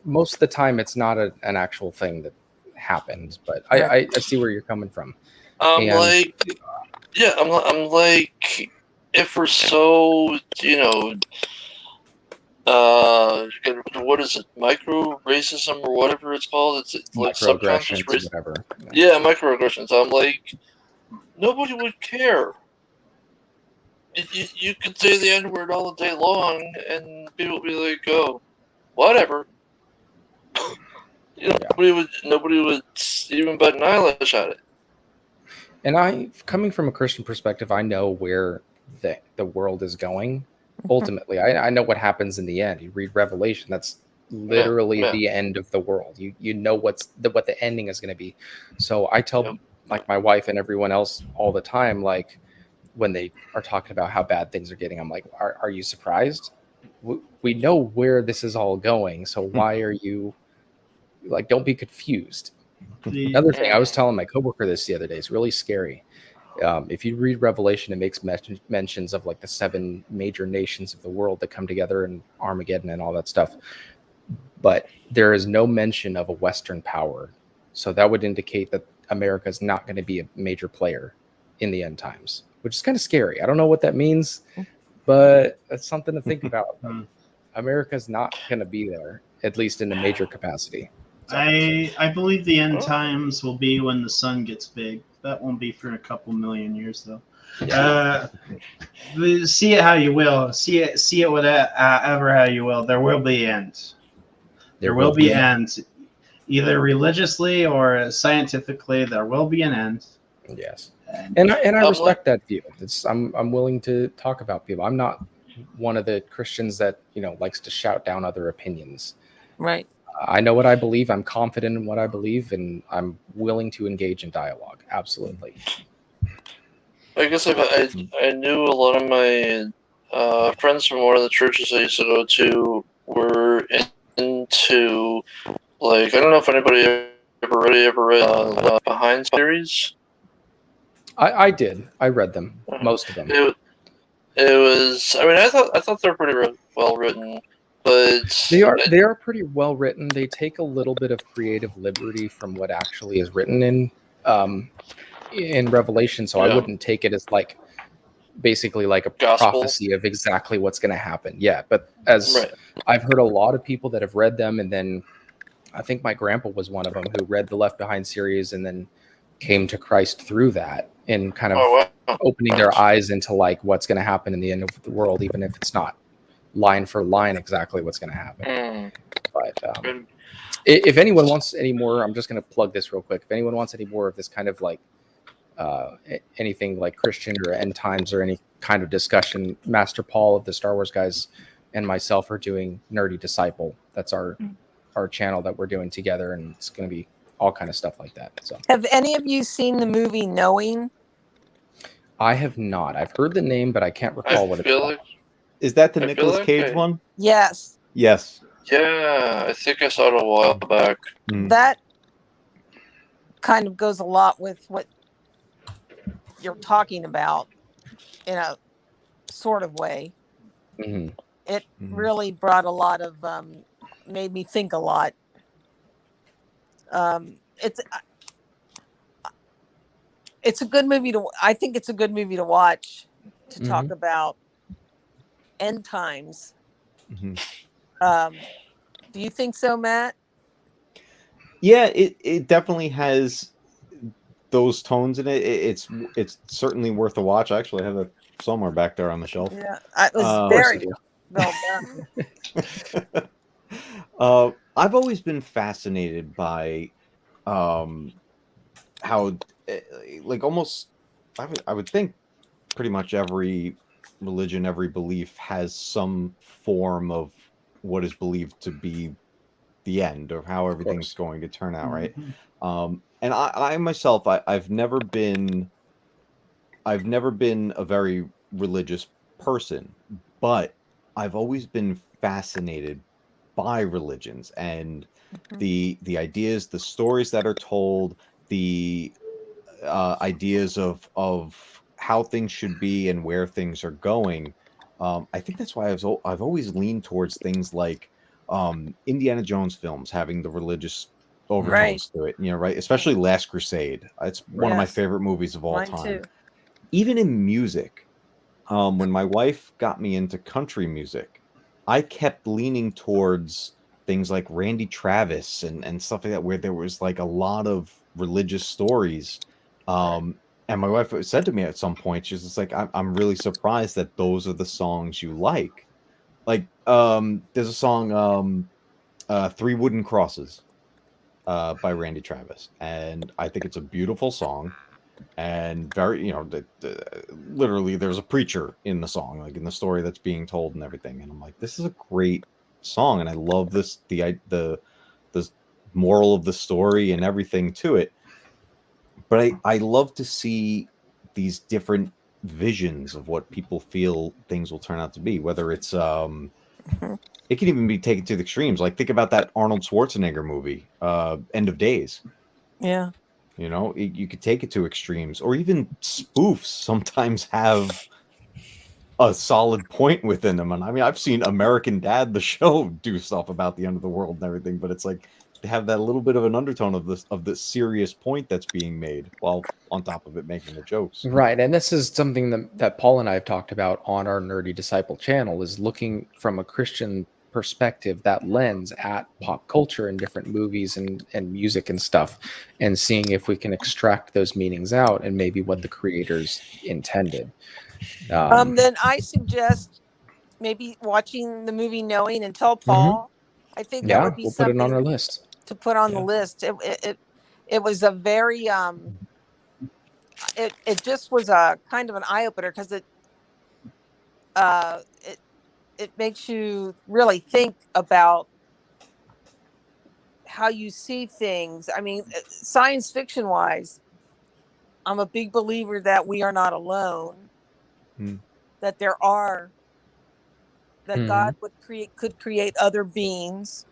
most of the time it's not an actual thing that happens, but I see where you're coming from. I'm like, if we're so, what is it, micro racism or whatever it's called? It's like subconscious racism, whatever. Yeah, microaggressions. I'm like, nobody would care. You could say the N-word all day long, and people would be like, "Oh, whatever." Nobody would even bat an eyelash at it. And coming from a Christian perspective, I know where the world is going. Ultimately, I know what happens in the end. You read Revelation; that's literally the end of the world. You know what the ending is going to be. So I tell like my wife and everyone else all the time, like when they are talking about how bad things are getting, I'm like, are you surprised? We know where this is all going, so why are you like? Don't be confused. Another thing I was telling my coworker this the other day, it's really scary. If you read Revelation, it makes mentions of like the 7 major nations of the world that come together in Armageddon and all that stuff. But there is no mention of a Western power. So that would indicate that America is not going to be a major player in the end times, which is kind of scary. I don't know what that means, but that's something to think about. America's not going to be there, at least in a major capacity. So, I believe the end times will be when the sun gets big. That won't be for a couple million years, though. Yeah. See it how you will. See it whatever how you will. There will be end. There will be end. Either religiously or scientifically, there will be an end. Yes, and I respect that view. I'm willing to talk about people. I'm not one of the Christians that likes to shout down other opinions. Right. I know what I believe. I'm confident in what I believe, and I'm willing to engage in dialogue. Absolutely. I guess I knew a lot of my friends from one of the churches I used to go to were into, like, I don't know if anybody ever read Behind series. I did. I read them, most of them. It was. I mean, I thought they were pretty well written. But they are pretty well written. They take a little bit of creative liberty from what actually is written in Revelation, so I wouldn't take it as like basically like a prophecy of exactly what's going to happen. Yeah, but I've heard a lot of people that have read them, and then I think my grandpa was one of them who read the Left Behind series and then came to Christ through that and kind of opening their eyes into like what's going to happen in the end of the world, even if it's not line for line exactly what's going to happen. But if anyone wants any more, I'm just going to plug this real quick. If anyone wants any more of this kind of like anything like Christian or end times or any kind of discussion, Master Paul of the Star Wars guys and myself are doing Nerdy Disciple. That's our our channel that we're doing together, and it's going to be all kind of stuff like that. So, have any of you seen the movie Knowing? I have not. I've heard the name, but I can't recall what it's feel called. like, Is that the I feel Nicolas like Cage I- one? Yes, Yes. yeah, I think I saw it a while back. Mm. that kind of goes a lot with what you're talking about in a sort of way. Mhm. It Mhm. really brought a lot of made me think a lot. It's a good movie to. I think it's a good movie to watch to talk about end times. Mhm. Do you think so, Matt? Yeah, it definitely has those tones in it. It's certainly worth a watch. I actually have it somewhere back there on the shelf. Yeah, it was Of course very you well done. I've always been fascinated by how like almost I would think pretty much every religion, every belief has some form of what is believed to be the end of how everything's course. going to turn out, right? Mhm. And I myself, I've never been a very religious person, but I've always been fascinated by religions and the ideas, the stories that are told, the ideas of how things should be and where things are going. I think that's why I've always leaned towards things like Indiana Jones films having the religious overtones to it, you know, right? Especially Last Crusade. It's one of my Yes. favorite movies of all Mine time. too. Even in music, when my wife got me into country music, I kept leaning towards things like Randy Travis and stuff like that, where there was like a lot of religious stories. And my wife said to me at some point, she's just like, I'm really surprised that those are the songs you like. Like, there's a song, Three Wooden Crosses, by Randy Travis. And I think it's a beautiful song. And very, you know, literally there's a preacher in the song, like in the story that's being told and everything. And I'm like, this is a great song. And I love this, the moral of the story and everything to it. But I love to see these different visions of what people feel things will turn out to be, whether it's it can even be taken to the extremes. Like think about that Arnold Schwarzenegger movie, End of Days. Yeah. You know, you could take it to extremes, or even spoofs sometimes have a solid point within them. And I mean, I've seen American Dad, the show, do stuff about the end of the world and everything, but it's like they have that little bit of an undertone of this serious point that's being made, while on top of it making the jokes. Right. And this is something that Paul and I have talked about on our Nerdy Disciple channel, is looking from a Christian perspective, that lens at pop culture and different movies and music and stuff, and seeing if we can extract those meanings out and maybe what the creators intended. Then I suggest maybe watching the movie Knowing and tell Paul. I think that Yeah, would be we'll put it on something our list. to put on the Yeah. list. It was a very it just was a kind of an eye opener, because it makes you really think about how you see things. I mean, science fiction wise, I'm a big believer that we are not alone. That there are, that God could create other beings,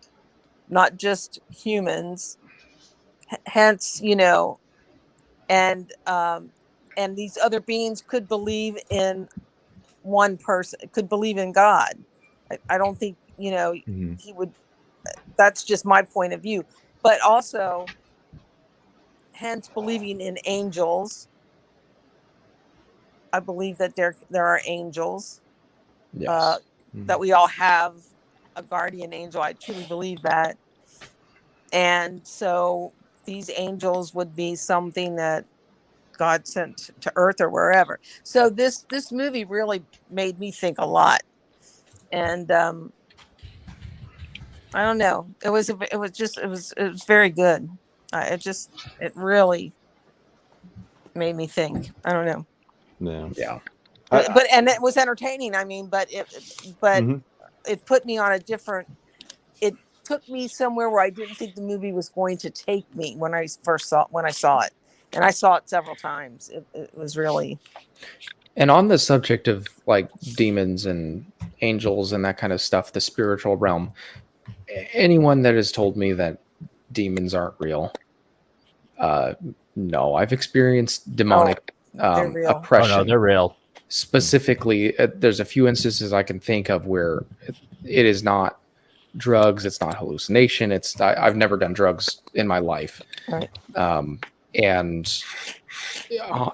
not just humans. Hence, you know, and these other beings could believe in one person, could believe in God. I don't think, you know, he would. That's just my point of view. But also, hence believing in angels. I believe that there are angels. Yes. That we all have a guardian angel. I truly believe that. And so these angels would be something that God sent to Earth or wherever. So this movie really made me think a lot. And I don't know. It was very good. It really made me think. I don't know. Yeah. But and it was entertaining. I mean, but it put me on a different. took me somewhere where I didn't think the movie was going to take me when I saw it, and I saw it several times. It was really. And on the subject of like demons and angels and that kind of stuff, the spiritual realm, anyone that has told me that demons aren't real, no, I've experienced demonic they're real. oppression. Oh no, they're real. Specifically, there's a few instances I can think of where it is not drugs, it's not hallucination. I've never done drugs in my life, Right. And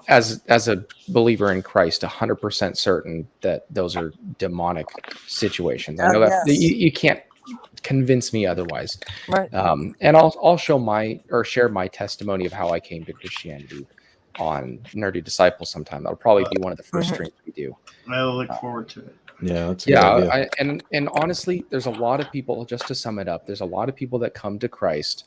as a believer in Christ, 100% certain that those are demonic situations. I know that Yes. you can't convince me otherwise. Right. And I'll share my testimony of how I came to Christianity on Nerdy Disciple sometime. That'll probably be one of the first streams we do. I'll look forward to it. Yeah, that's a good idea. And honestly, there's a lot of people, just to sum it up, there's a lot of people that come to Christ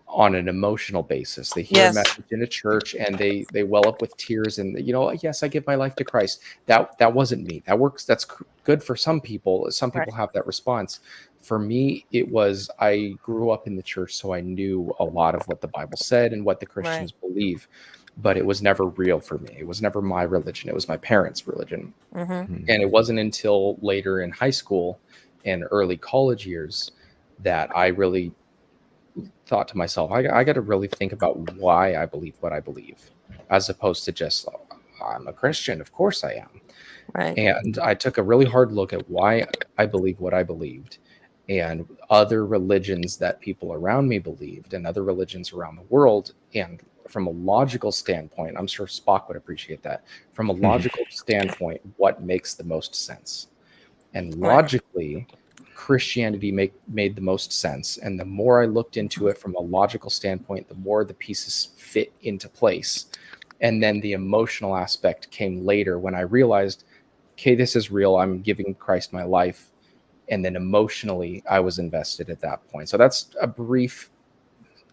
on an emotional basis. They hear a message in a church and they well up with tears and, yes, I give my life to Christ. That wasn't me. That works. That's good for some people. Some people have that response. For me, it was, I grew up in the church, so I knew a lot of what the Bible said and what the Christians believe, but it was never real for me. It was never my religion. It was my parents' religion. And it wasn't until later in high school and early college years that I really thought to myself, I got to really think about why I believe what I believe, as opposed to just, I'm a Christian. Of course I am. Right. And I took a really hard look at why I believe what I believed and other religions that people around me believed and other religions around the world. And from a logical standpoint, I'm sure Spock would appreciate that. From a logical standpoint, what makes the most sense? And logically, Christianity made the most sense. And the more I looked into it from a logical standpoint, the more the pieces fit into place. And then the emotional aspect came later when I realized, okay, this is real. I'm giving Christ my life. And then emotionally, I was invested at that point. So that's a brief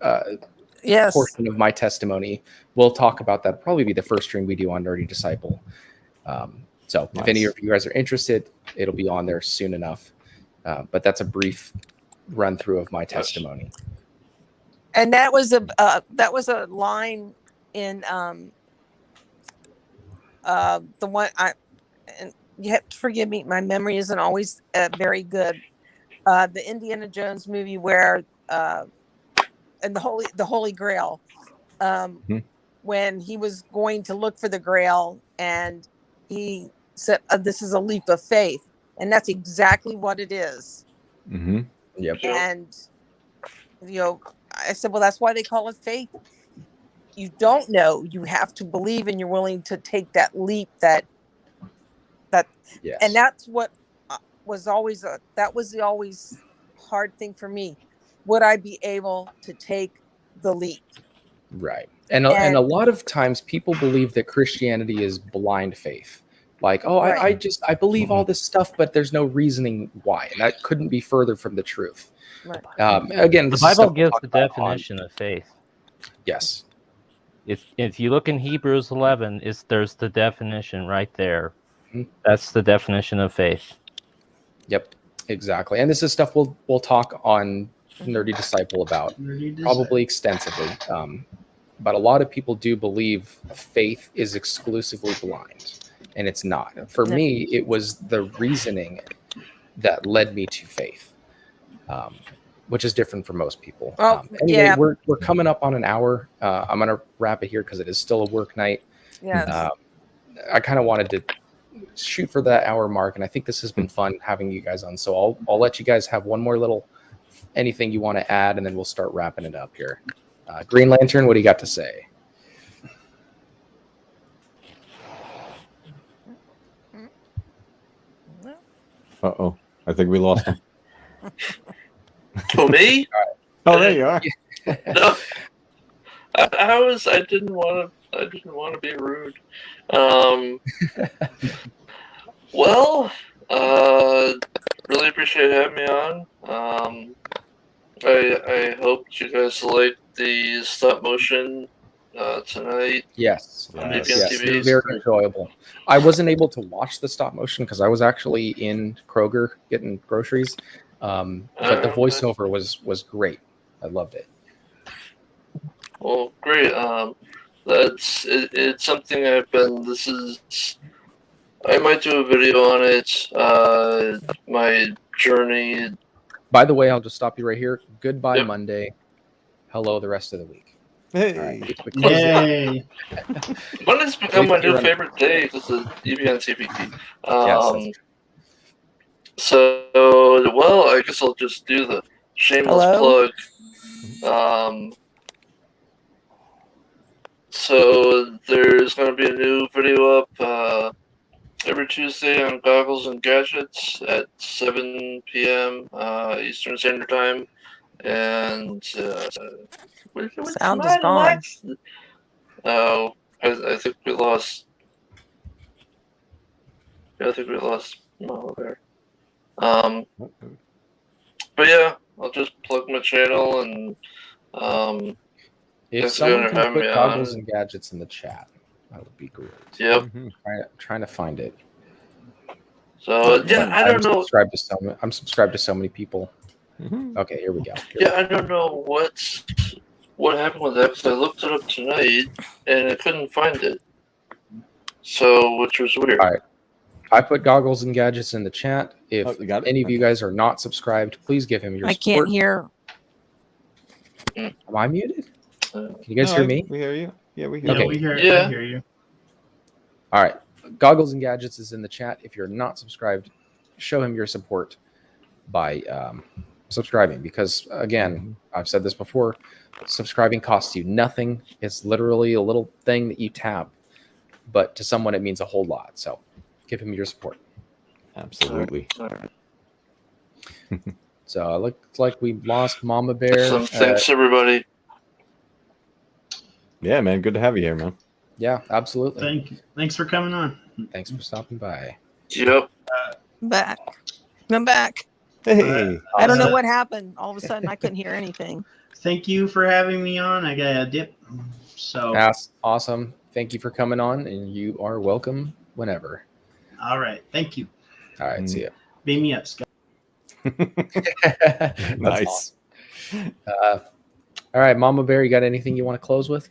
portion of my testimony. We'll talk about that. Probably be the first stream we do on Nerdy Disciple. So if any of you guys are interested, it'll be on there soon enough. But that's a brief run through of my testimony. And that was a line in the one and you have to forgive me, my memory isn't always very good. The Indiana Jones movie where and the Holy Grail, when he was going to look for the Grail and he said, "This is a leap of faith," and that's exactly what it is. Yep. And I said, well, that's why they call it faith. You don't know, you have to believe, and you're willing to take that leap. And that's what was always the always hard thing for me. Would I be able to take the leap? Right. And a lot of times people believe that Christianity is blind faith. Like, I believe all this stuff, but there's no reasoning why. And that couldn't be further from the truth. Right. Again, the Bible gives the definition of faith. Yes. If you look in Hebrews 11, there's the definition right there. That's the definition of faith. Yep, exactly. And this is stuff we'll talk on Nerdy Disciple about probably extensively. But a lot of people do believe faith is exclusively blind, and it's not. For me, it was the reasoning that led me to faith, which is different for most people. Anyway, we're coming up on an hour. I'm going to wrap it here because it is still a work night. Yes. I kind of wanted to shoot for that hour mark, and I think this has been fun having you guys on. So I'll let you guys have one more little anything you want to add, and then we'll start wrapping it up here. Green Lantern, what do you got to say? Uh-oh. I think we lost him. For me? Oh, there you are. No, I didn't want to be rude. Well, really appreciate having me on. I hope you guys liked the stop motion tonight. Yes, very enjoyable. I wasn't able to watch the stop motion because I was actually in Kroger getting groceries. But the voiceover was great. I loved it. Well, great. It's something I've been. I might do a video on it. My journey. By the way, I'll just stop you right here. Goodbye, Yep. Monday. Hello, the rest of the week. Hey. All right, we close it. Yay! Monday's become my new You're favorite day because of EV and CPT. Yes. So, well, I guess I'll just do the shameless Hello? plug. So there's going to be a new video up every Tuesday on Goggles and Gadgets at 7 p.m. Eastern Standard Time. And Sound is gone. Oh, I think we lost. Yeah, I think we lost Mama there. But yeah, I'll just plug my channel and If Yes, someone we're can having put me Goggles on. and Gadgets in the chat, that would be great. Yep. Trying to find it. So yeah, I don't know. I'm subscribed to so many people. Okay, here we go. Yeah, I don't know what happened with that because I looked it up tonight and I couldn't find it. So, which was weird. All right. I put Goggles and Gadgets in the chat. If you got it? any of you guys are not subscribed, please give him your I support. can't hear. Am I muted? Can you guys hear me? We hear you. Yeah, we hear Yeah, Okay. we hear. Yeah. I hear you. All right. Goggles and Gadgets is in the chat. If you're not subscribed, show him your support by subscribing because, again, I've said this before, subscribing costs you nothing. It's literally a little thing that you tap, but to someone it means a whole lot. So give him your support. Absolutely. So it looks like we lost Mama Bear. Thanks, everybody. Yeah, man. Good to have you here, man. Yeah, absolutely. Thanks for coming on. Thanks for stopping by. Yep. Back. I'm back. Hey. I don't know what happened. All of a sudden, I couldn't hear anything. Thank you for having me on. I got a dip. So That's awesome. Thank you for coming on, and you are welcome whenever. all right. Thank you. All right, see you. Beam me up, Scott. Nice. Awesome. All right, Mama Bear, you got anything you want to close with?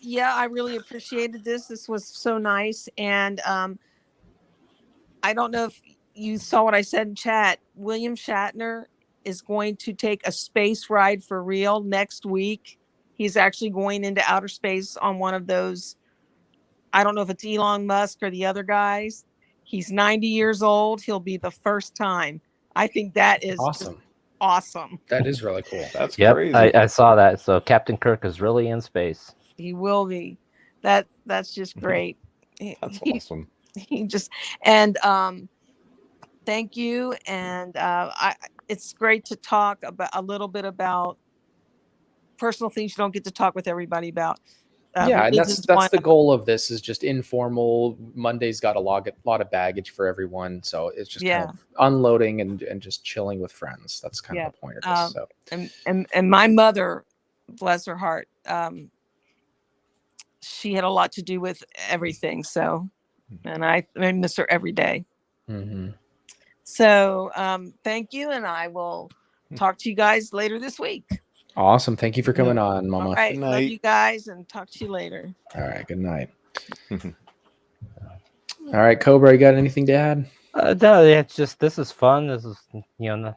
Yeah, I really appreciated this. This was so nice. And I don't know if you saw what I said in chat. William Shatner is going to take a space ride for real next week. He's actually going into outer space on one of those. I don't know if it's Elon Musk or the other guys. He's 90 years old. He'll be the first time. I think that is Awesome. Awesome. That is really cool. That's Yep, crazy. I saw that. So Captain Kirk is really in space. He will be. That's just great. That's He- awesome. he just and thank you, and it's great to talk about a little bit about personal things you don't get to talk with everybody about. Yeah, and religions that's one- the goal of this is just informal. Monday's got a lot of baggage for everyone, so it's just kind of unloading and just chilling with friends. That's kind of the point of this. So and my mother, bless her heart, she had a lot to do with everything. So, and I miss her every day. mhm. So thank you, and I will talk to you guys later this week. Awesome. Thank you for coming on, Mama. All right, Good love night. you guys, and talk to you later. All right, good night. All right, Cobra, you got anything to add? No, it's just this is fun. This is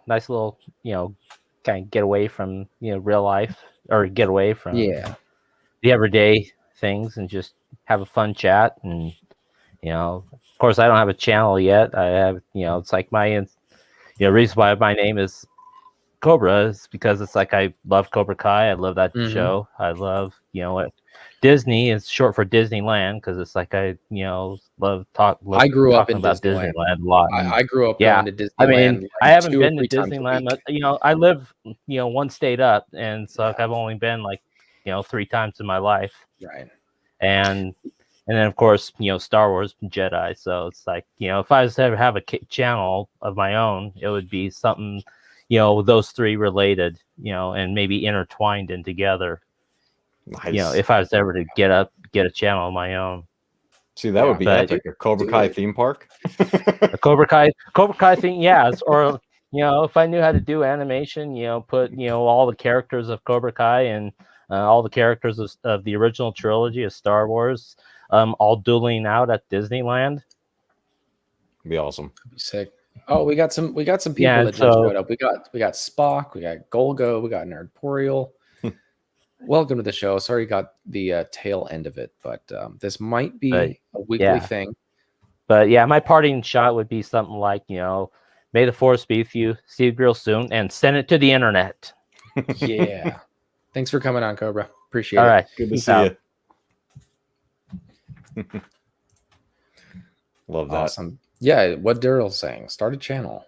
nice little kind of get away from real life or get away from Yeah. the everyday things and just have a fun chat. And of course, I don't have a channel yet. I have it's like my reason why my name is Cobra is because it's like I love Cobra Kai. I love that show. I love Disney is short for Disneyland because it's like I love I grew up talking in about Disneyland. a lot. I grew up Yeah. going to Disneyland. I mean, like I haven't 2 or been to 3 times a Disneyland. week. I live, one state up, and so I've only been 3 times in my life. Right. And then of course, Star Wars and Jedi. So it's like, if I was to ever have a channel of my own, it would be something, those 3 related, and maybe intertwined in together. Nice. If I was ever to get a channel of my own. See, that would be but- epic. A Cobra Kai theme park. A Cobra Kai thing, yes, or if I knew how to do animation, put all the characters of Cobra Kai and all the characters of the original trilogy of Star Wars, all dueling out at Disneyland. It'd be awesome. Be sick. Oh, we got some people Yeah, that just so- showed up. We got Spock, we got Golgo, we got Nerdporial. Welcome to the show. Sorry you got the tail end of it, but this might be a weekly thing. But yeah, my parting shot would be something like, may the force be with you, see you real soon, and send it to the internet. Yeah. Thanks for coming on, Cobra. Appreciate All it. right. Good to Peace see out. you. Love that. Awesome. Yeah, what Daryl's saying. Start a channel.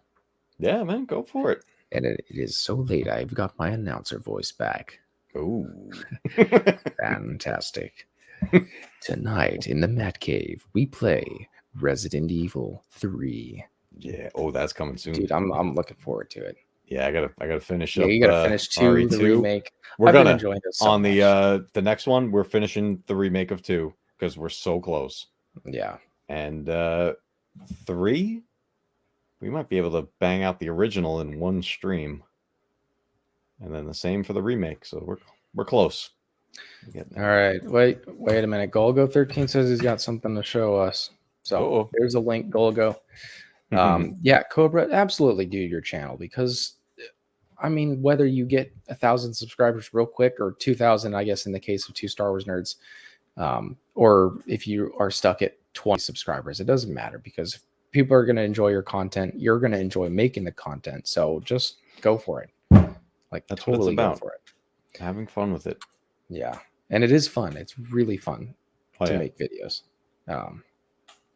Yeah, man, go for it. And it is so late. I've got my announcer voice back. Oh. Fantastic. Tonight in the Matt Cave, we play Resident Evil 3. Yeah. Oh, that's coming soon. Dude, I'm looking forward to it. Yeah, I gotta finish Yeah, up. you gotta finish 2, the remake. We're I've been gonna enjoying this so on much. the next one. We're finishing the remake of 2 because we're so close. Yeah. And 3, we might be able to bang out the original in one stream, and then the same for the remake. So we're close. All right. Wait a minute. Golgo 13 says he's got something to show us. So there's a link, Golgo. Yeah, Cobra, absolutely do your channel, because I mean, whether you get 1,000 subscribers real quick or 2,000, I guess in the case of 2 Star Wars nerds, or if you are stuck at 20 subscribers, it doesn't matter, because people are going to enjoy your content. You're going to enjoy making the content. So just go for it. Like, That's totally what it's go about. for it. Having fun with it. Yeah. And it is fun. It's really fun Oh, to yeah. make videos.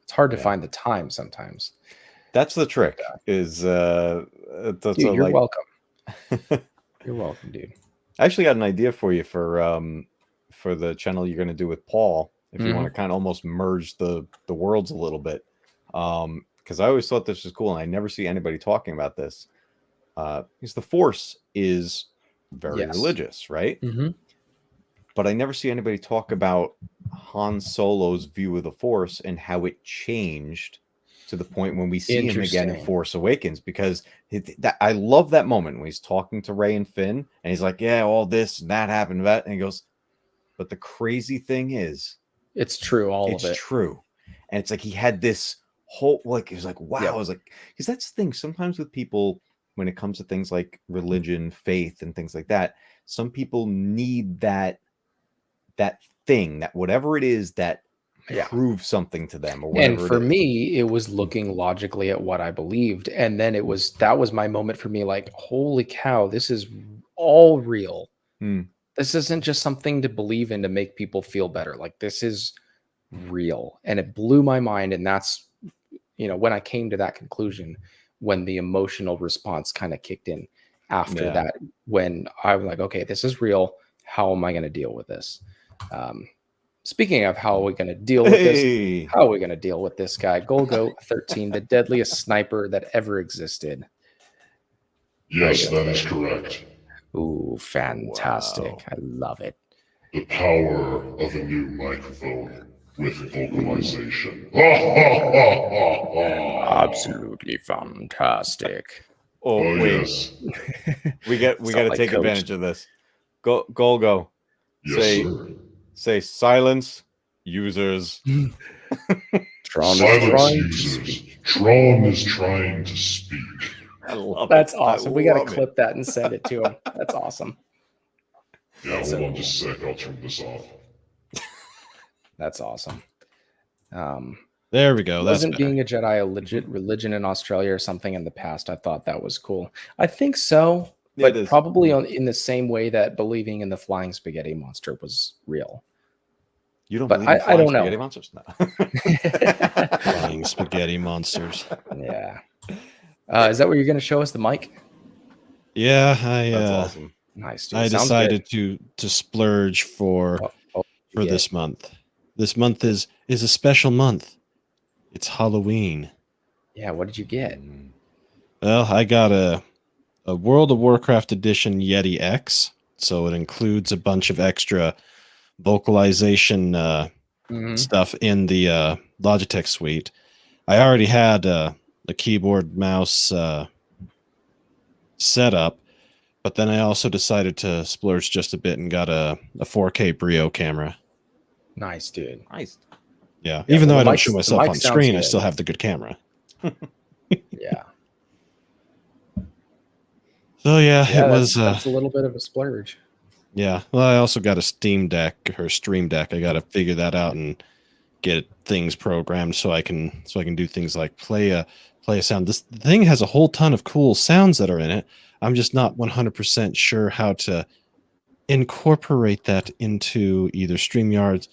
It's hard to find the time sometimes. That's the trick. Is that's Dude, a, you're like, welcome. You're welcome, dude. I actually got an idea for you for the channel you're going to do with Paul. If you want to kind of almost merge the worlds a little bit, because I always thought this was cool, and I never see anybody talking about this. Because the Force is very religious, right? But I never see anybody talk about Han Solo's view of the Force and how it changed to the point when we see him again in Force Awakens, because I love that moment when he's talking to Rey and Finn, and he's like, yeah, all this and that happened, that, and he goes, but the crazy thing is, it's true, all of it. It's true. And it's like he had this whole, like, it was like, wow. Yep. I was like, because that's the thing, sometimes with people, when it comes to things like religion, faith, and things like that, some people need that thing, that whatever it is that proves something to them, or whatever. And for me, it was looking logically at what I believed, and then that was my moment for me, like, holy cow, this is all real. This isn't just something to believe in to make people feel better. Like, this is real. And it blew my mind. And that's, when I came to that conclusion, when the emotional response kind of kicked in after that, when I was like, okay, this is real. How am I going to deal with this? Speaking of how are we going to deal with this, how are we going to deal with this guy? Golgo 13, the deadliest sniper that ever existed. Yes, that is correct. Ooh, fantastic. Wow. I love it. The power of a new microphone with vocalization. Absolutely fantastic. Oh, wait. Yes. we got to take advantage of this. Golgo. Yes, sir. Say silence, users. Silence, users. Tron is trying to speak. I love That's it. awesome. We got to clip that and send it to him. That's awesome. Yeah, hold on just a sec. I'll turn this off. That's awesome. There we go. Wasn't being a Jedi a legit religion in Australia or something in the past? I thought that was cool. I think so, but probably in the same way that believing in the flying spaghetti monster was real. You don't but believe in I don't spaghetti know. monsters? No. Flying spaghetti monsters. Yeah. Is that where you're going to show us the mic? Yeah, That's awesome. Nice. Dude. I Sounds decided good. to splurge for Yeah. this month. This month is a special month. It's Halloween. Yeah. What did you get? Well, I got a World of Warcraft edition Yeti X, so it includes a bunch of extra vocalization stuff in the Logitech suite. I already had a keyboard, mouse, setup. But then I also decided to splurge just a bit and got a 4K Brio camera. Nice, dude. Nice. Yeah, even though well, I the don't mic- show the myself mic on sounds screen, I good. still have the good camera. Yeah. So yeah, Yeah, it was. that's a little bit of a splurge. Yeah, well, I also got a Steam Deck or Stream Deck. I got to figure that out and get things programmed so I can do things like play a sound. This thing has a whole ton of cool sounds that are in it. I'm just not 100% sure how to incorporate that into either StreamYards.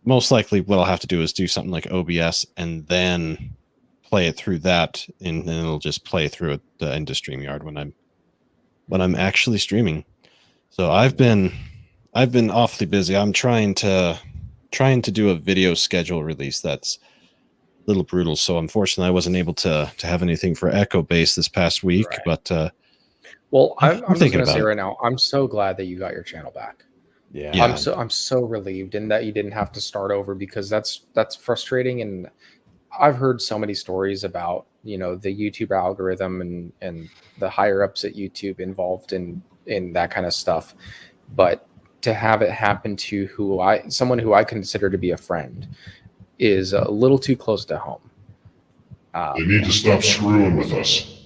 Most likely, what I'll have to do is do something like OBS and then play it through that, and then it'll just play through it into StreamYard when I'm actually streaming. So I've been awfully busy. I'm trying to do a video schedule release that's a little brutal. So unfortunately, I wasn't able to have anything for Echo Base this past week. Right. But Well, I'm just thinking going to say about it. right now, I'm so glad that you got your channel back. Yeah. I'm so relieved in that you didn't have to start over, because that's frustrating. And I've heard so many stories about, the YouTube algorithm and the higher ups at YouTube involved in that kind of stuff. But to have it happen to someone who I consider to be a friend is a little too close to home. They need to stop screwing with us.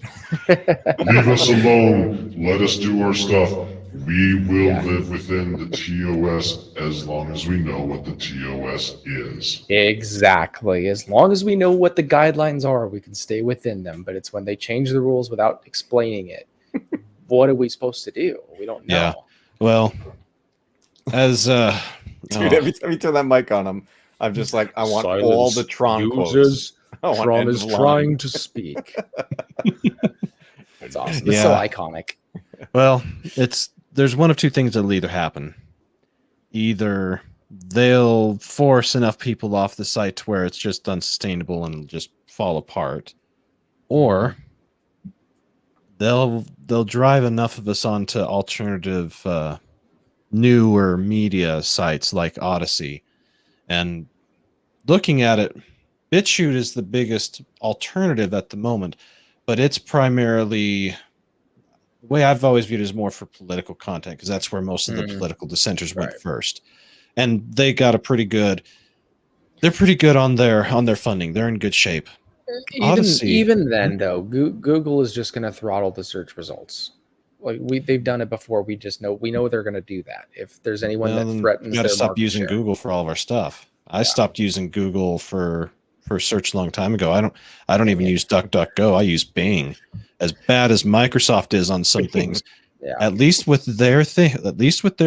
Leave us alone. Let us do our stuff. We will live within the TOS as long as we know what the TOS is. Exactly. As long as we know what the guidelines are, we can stay within them. But it's when they change the rules without explaining it. What are we supposed to do? We don't know. Yeah. Well, as Dude, every time you turn that mic on, I'm just like, I want all the Tron quotes. Tron is trying to speak. That's awesome. It's so iconic. Well, there's one of two things that'll either happen. Either they'll force enough people off the site to where it's just unsustainable and just fall apart, or they'll drive enough of us onto alternative newer media sites like Odyssey. And looking at it, BitChute is the biggest alternative at the moment, but it's primarily, the way I've always viewed it, is more for political content, because that's where most of the political dissenters went first. And they got they're pretty good on their funding. They're in good shape. Even then, though, Google is just going to throttle the search results. Like they've done it before. We know they're going to do that. If there's anyone that threatens, we got to stop using Google for all of our stuff. I stopped using Google for search a long time ago. I don't even use DuckDuckGo. I use Bing. As bad as Microsoft is on some things, at least with their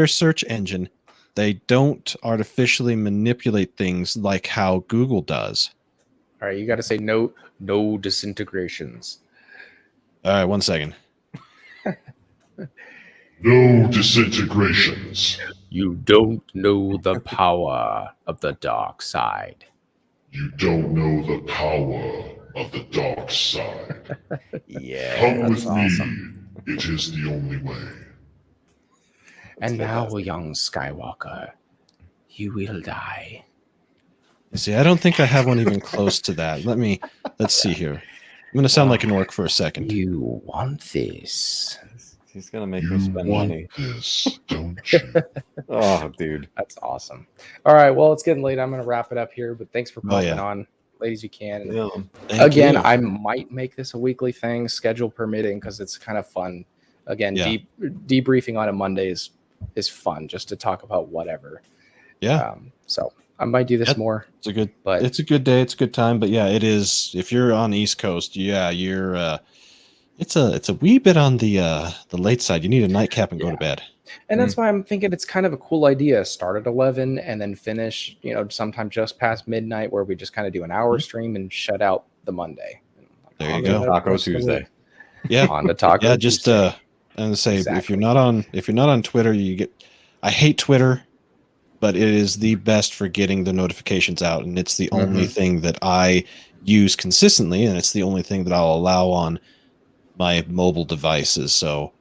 search engine, they don't artificially manipulate things like how Google does. All right, you got to say no disintegrations. All right, 1 second. No disintegrations. You don't know the power of the dark side. You don't know the power of the dark side. Come with me. It is the only way. And now, young Skywalker, you will die. See, I don't think I have one even close to that. Let's see here. I'm going to sound like an orc for a second. You want this. He's going to make me spend money. This, don't you? Oh, dude. That's awesome. All right, well, it's getting late. I'm going to wrap it up here, but thanks for popping on, late as you can. Again, I might make this a weekly thing, schedule permitting, because it's kind of fun. Again, debriefing on a Monday is fun, just to talk about whatever. Yeah. So I might do this more. It's a good day. It's a good time. But yeah, it is. If you're on East Coast, you're. It's a wee bit on the late side. You need a nightcap and go to bed. And that's why I'm thinking it's kind of a cool idea. Start at 11 and then finish, sometime just past midnight, where we just kind of do an hour stream and shut out the Monday. There you go. Taco Tuesday. Yeah. On the Taco. Yeah. Just and say if you're not on Twitter, I hate Twitter, but it is the best for getting the notifications out, and it's the only thing that I use consistently, and it's the only thing that I'll allow on my mobile devices. So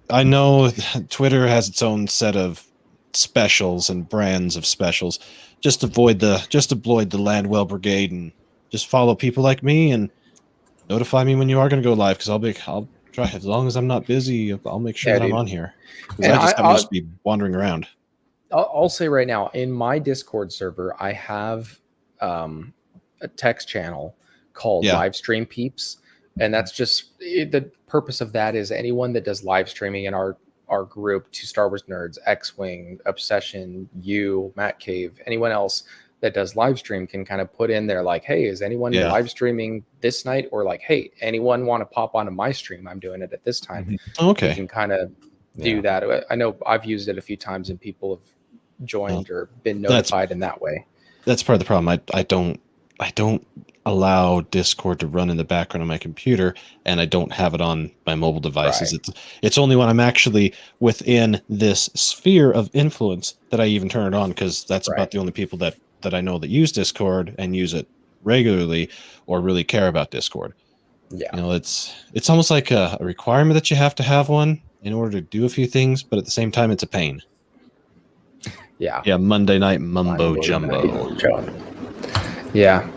I know Twitter has its own set of specials and brands of specials. Just avoid the Landwell Brigade and just follow people like me and notify me when you are going to go live, because try as long as I'm not busy. I'll make sure Yeah, that I'm dude. on here because And I just I- happen to just be wandering around. I'll say right now, in my Discord server, I have a text channel called Yeah. Live Stream Peeps, and that's just the purpose of that is anyone that does live streaming in our group to Star Wars Nerds, X-Wing, Obsession, you, Matt Cave, anyone else that does live stream can kind of put in there like, hey, is anyone Yeah. live streaming this night? Or like, hey, anyone want to pop onto my stream? I'm doing it at this time. You Okay. can kind of do that. I know I've used it a few times and people have joined or been notified in that way. That's part of the problem. I don't allow Discord to run in the background on my computer, and I don't have it on my mobile devices. Right. It's only when I'm actually within this sphere of influence that I even turn it on, because that's about the only people that I know that use Discord and use it regularly or really care about Discord. Yeah. You know, it's almost like a requirement that you have to have one in order to do a few things, but at the same time, it's a pain. Yeah. Yeah, Monday night mumbo jumbo. Yeah.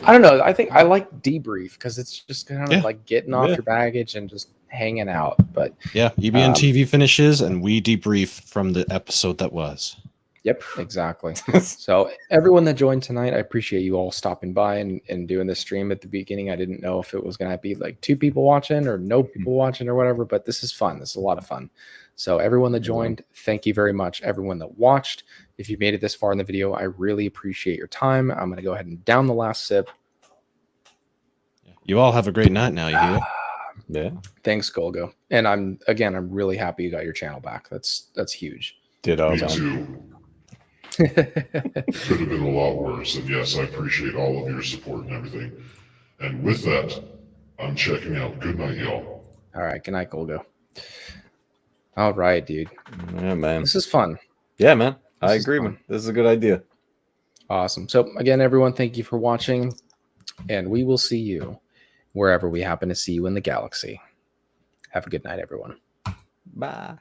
I don't know. I think I like debrief because it's just kind of like getting off Yeah. your baggage and just hanging out. But yeah, EBN TV finishes and we debrief from the episode that was. Yep, exactly. So everyone that joined tonight, I appreciate you all stopping by and doing this stream at the beginning. I didn't know if it was going to be like 2 people watching or no people watching or whatever, but this is fun. This is a lot of fun. So everyone that joined, thank you very much. Everyone that watched, if you made it this far in the video, I really appreciate your time. I'm going to go ahead and down the last sip. You all have a great night now, you hear? Yeah. Thanks, Golgo. And I'm really happy you got your channel back. That's huge. Ditto. Me too. Could have been a lot worse. And yes, I appreciate all of your support and everything. And with that, I'm checking out. Good night, y'all. All right. Good night, Golgo. All right, dude. Yeah, man. This is fun. Yeah, man. I This is agree, fun. man. This is a good idea. Awesome. So again, everyone, thank you for watching, and we will see you wherever we happen to see you in the galaxy. Have a good night, everyone. Bye.